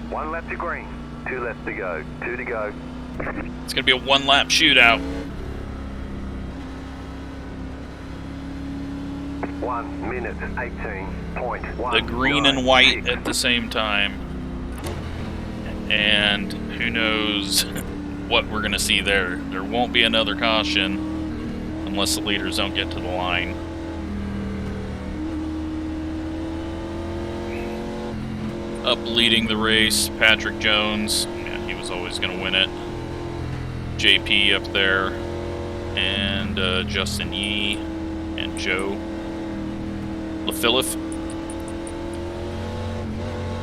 1 lap to green, 2 left to go, 2 to go. It's going to be a 1 lap shootout. 1 minute 18.1. The green and white at the same time. And who knows what we're going to see there. There won't be another caution unless the leaders don't get to the line. Up leading the race, Patrick Jones. Yeah, he was always going to win it. JP up there. And Justin Yee and Joe LaFilif.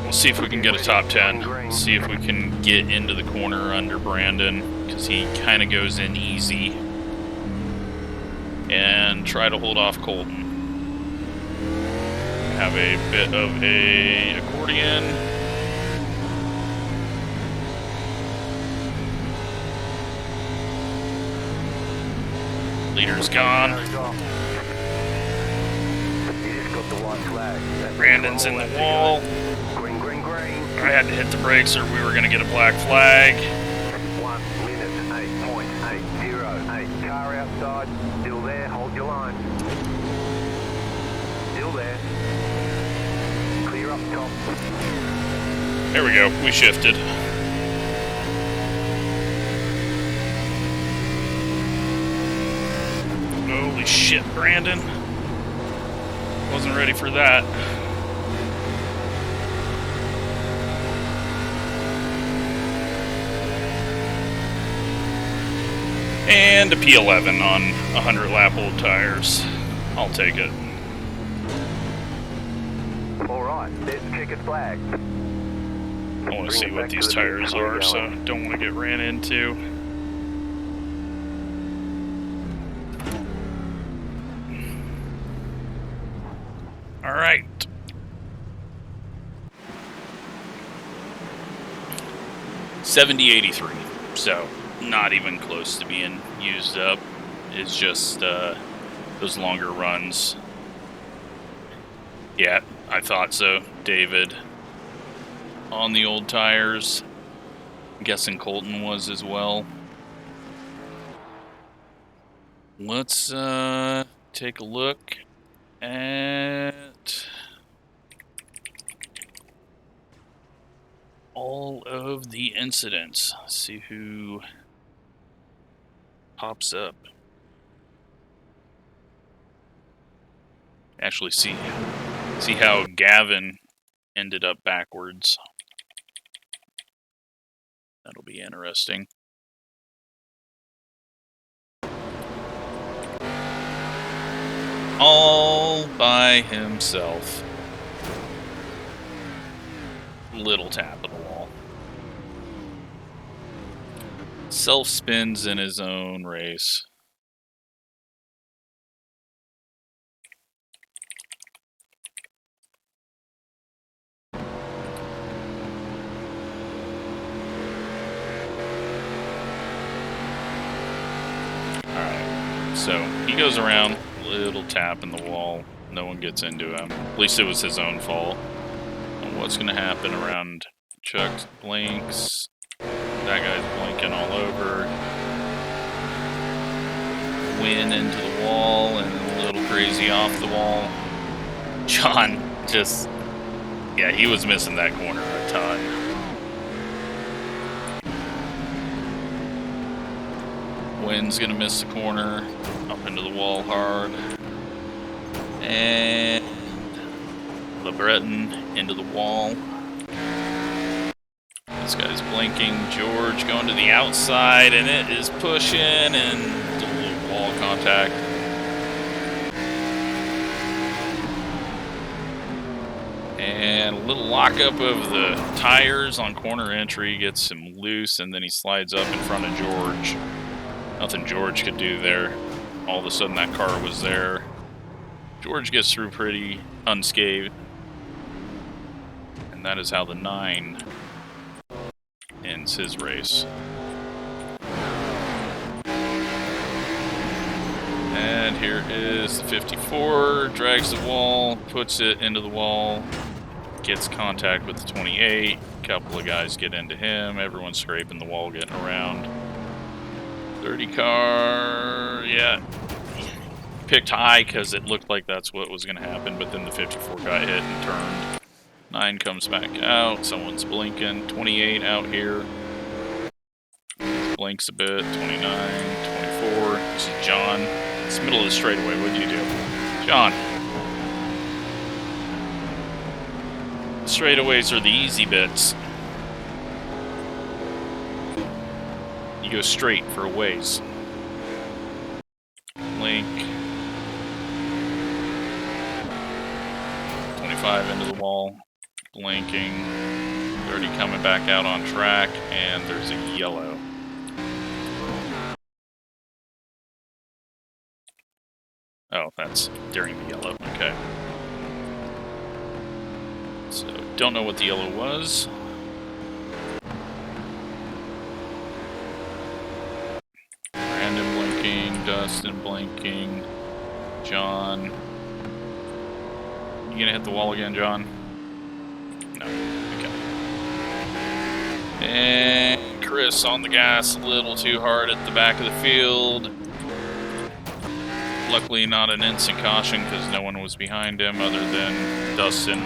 We'll see if we can get a top 10. See if we can get into the corner under Brandon, because he kind of goes in easy. And try to hold off Colton. Have a bit of a accordion. Leader's gone. Brandon's in the wall. Green, green, green. I had to hit the brakes or we were going to get a black flag. 1 minute 8.808. Car outside, still there, hold your right. Still there. Clear up top. There we go. We shifted. Holy shit, Brandon. Wasn't ready for that. And a P11 on 100 lap old tires. I'll take it. Alright, there's checkered flag. I want to see what these tires are, so don't want to get ran into. Alright. $70.83, so not even close to being used up. It's just those longer runs. Yeah, I thought so, David. On the old tires. I'm guessing Colton was as well. Let's take a look at all of the incidents. See who pops up. Actually see how Gavin ended up backwards. That'll be interesting. All by himself. Little tap of the wall. Self spins in his own race. Alright, so he goes around, little tap in the wall, no one gets into him. At least it was his own fault. And what's going to happen around Chuck's blinks? That guy's blinking all over. Win into the wall and a little crazy off the wall. John just, yeah, he was missing that corner a ton. Wynn's gonna miss the corner, up into the wall hard. And LeBreton into the wall. This guy's blinking. George going to the outside, and it is pushing, and a little wall contact. And a little lockup of the tires on corner entry gets him loose, and then he slides up in front of George. Nothing George could do there. All of a sudden that car was there. George gets through pretty unscathed. And that is how the 9 ends his race. And here is the 54, drags the wall, puts it into the wall, gets contact with the 28, a couple of guys get into him, everyone's scraping the wall, getting around. 30 car, yeah, picked high because it looked like that's what was going to happen, but then the 54 got hit and turned. 9 comes back out, someone's blinking, 28 out here, blinks a bit, 29, 24, this is John, it's the middle of the straightaway, what'd you do? John. Straightaways are the easy bits. You go straight for a ways. Blink. 25 into the wall. Blinking. 30 coming back out on track, and there's a yellow. Oh, that's during the yellow, okay. So, don't know what the yellow was. Brandon blinking, Dustin blinking, John. You gonna hit the wall again, John? No, okay. And Chris on the gas, a little too hard at the back of the field. Luckily not an instant caution because no one was behind him other than Dustin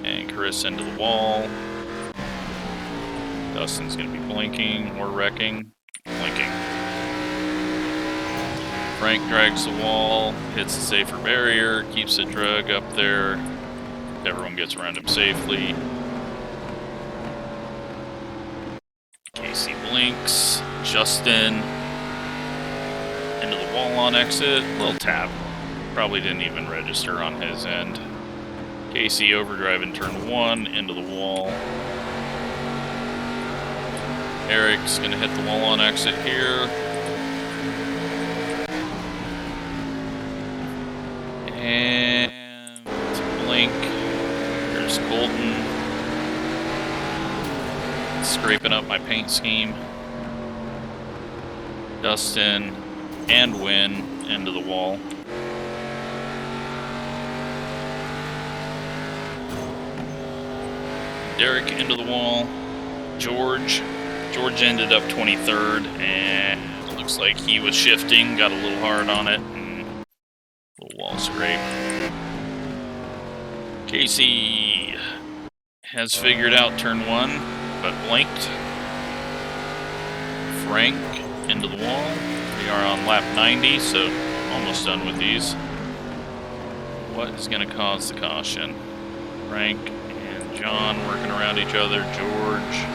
and Chris into the wall. Dustin's going to be blinking or wrecking. Blinking. Frank drags the wall, hits the safer barrier, keeps the drug up there. Everyone gets around him safely. Casey blinks. Justin into the wall on exit. Little tap. Probably didn't even register on his end. Casey overdrive in turn 1 into the wall. Eric's gonna hit the wall on exit here. And blink. There's Colton. Scraping up my paint scheme. Dustin and Win into the wall. Derek into the wall. George ended up 23rd, and it looks like he was shifting, got a little hard on it, and a little wall scrape. Casey has figured out turn 1, but blinked. Frank into the wall. We are on lap 90, so almost done with these. What is going to cause the caution? Frank and John working around each other. George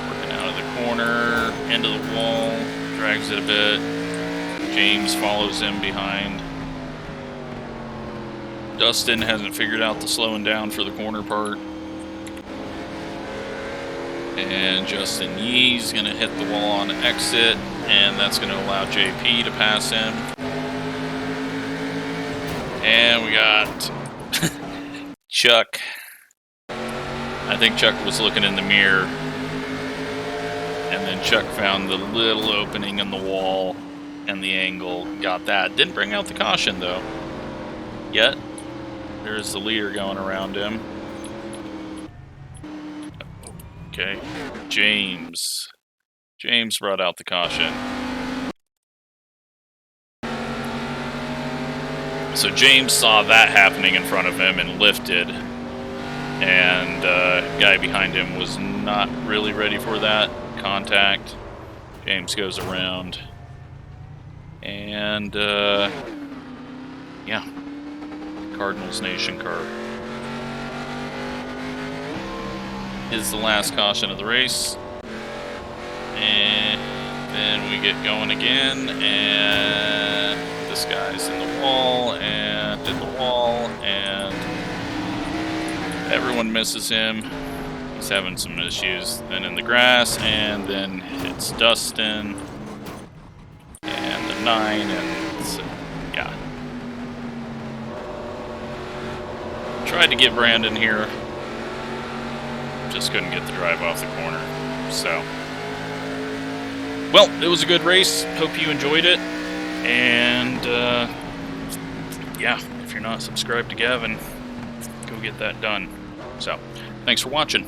working out of the corner, into the wall, drags it a bit. James follows him behind. Dustin hasn't figured out the slowing down for the corner part. And Justin Yee's going to hit the wall on exit, and that's going to allow JP to pass him. And we got Chuck. I think Chuck was looking in the mirror, and then Chuck found the little opening in the wall and the angle. Got that. Didn't bring out the caution, though. Yet. There's the leader going around him. Okay, James brought out the caution. So James saw that happening in front of him and lifted, and guy behind him was not really ready for that contact. James goes around, and yeah, Cardinals Nation car is the last caution of the race. And then we get going again, and this guy's in the wall, and in the wall, and everyone misses him. He's having some issues. Then in the grass, and then hits Dustin, and the 9, and so, yeah. Tried to get Brandon here. Just couldn't get the drive off the corner. So, well, it was a good race. Hope you enjoyed it. And, yeah, if you're not subscribed to Gavin, go get that done. So, thanks for watching.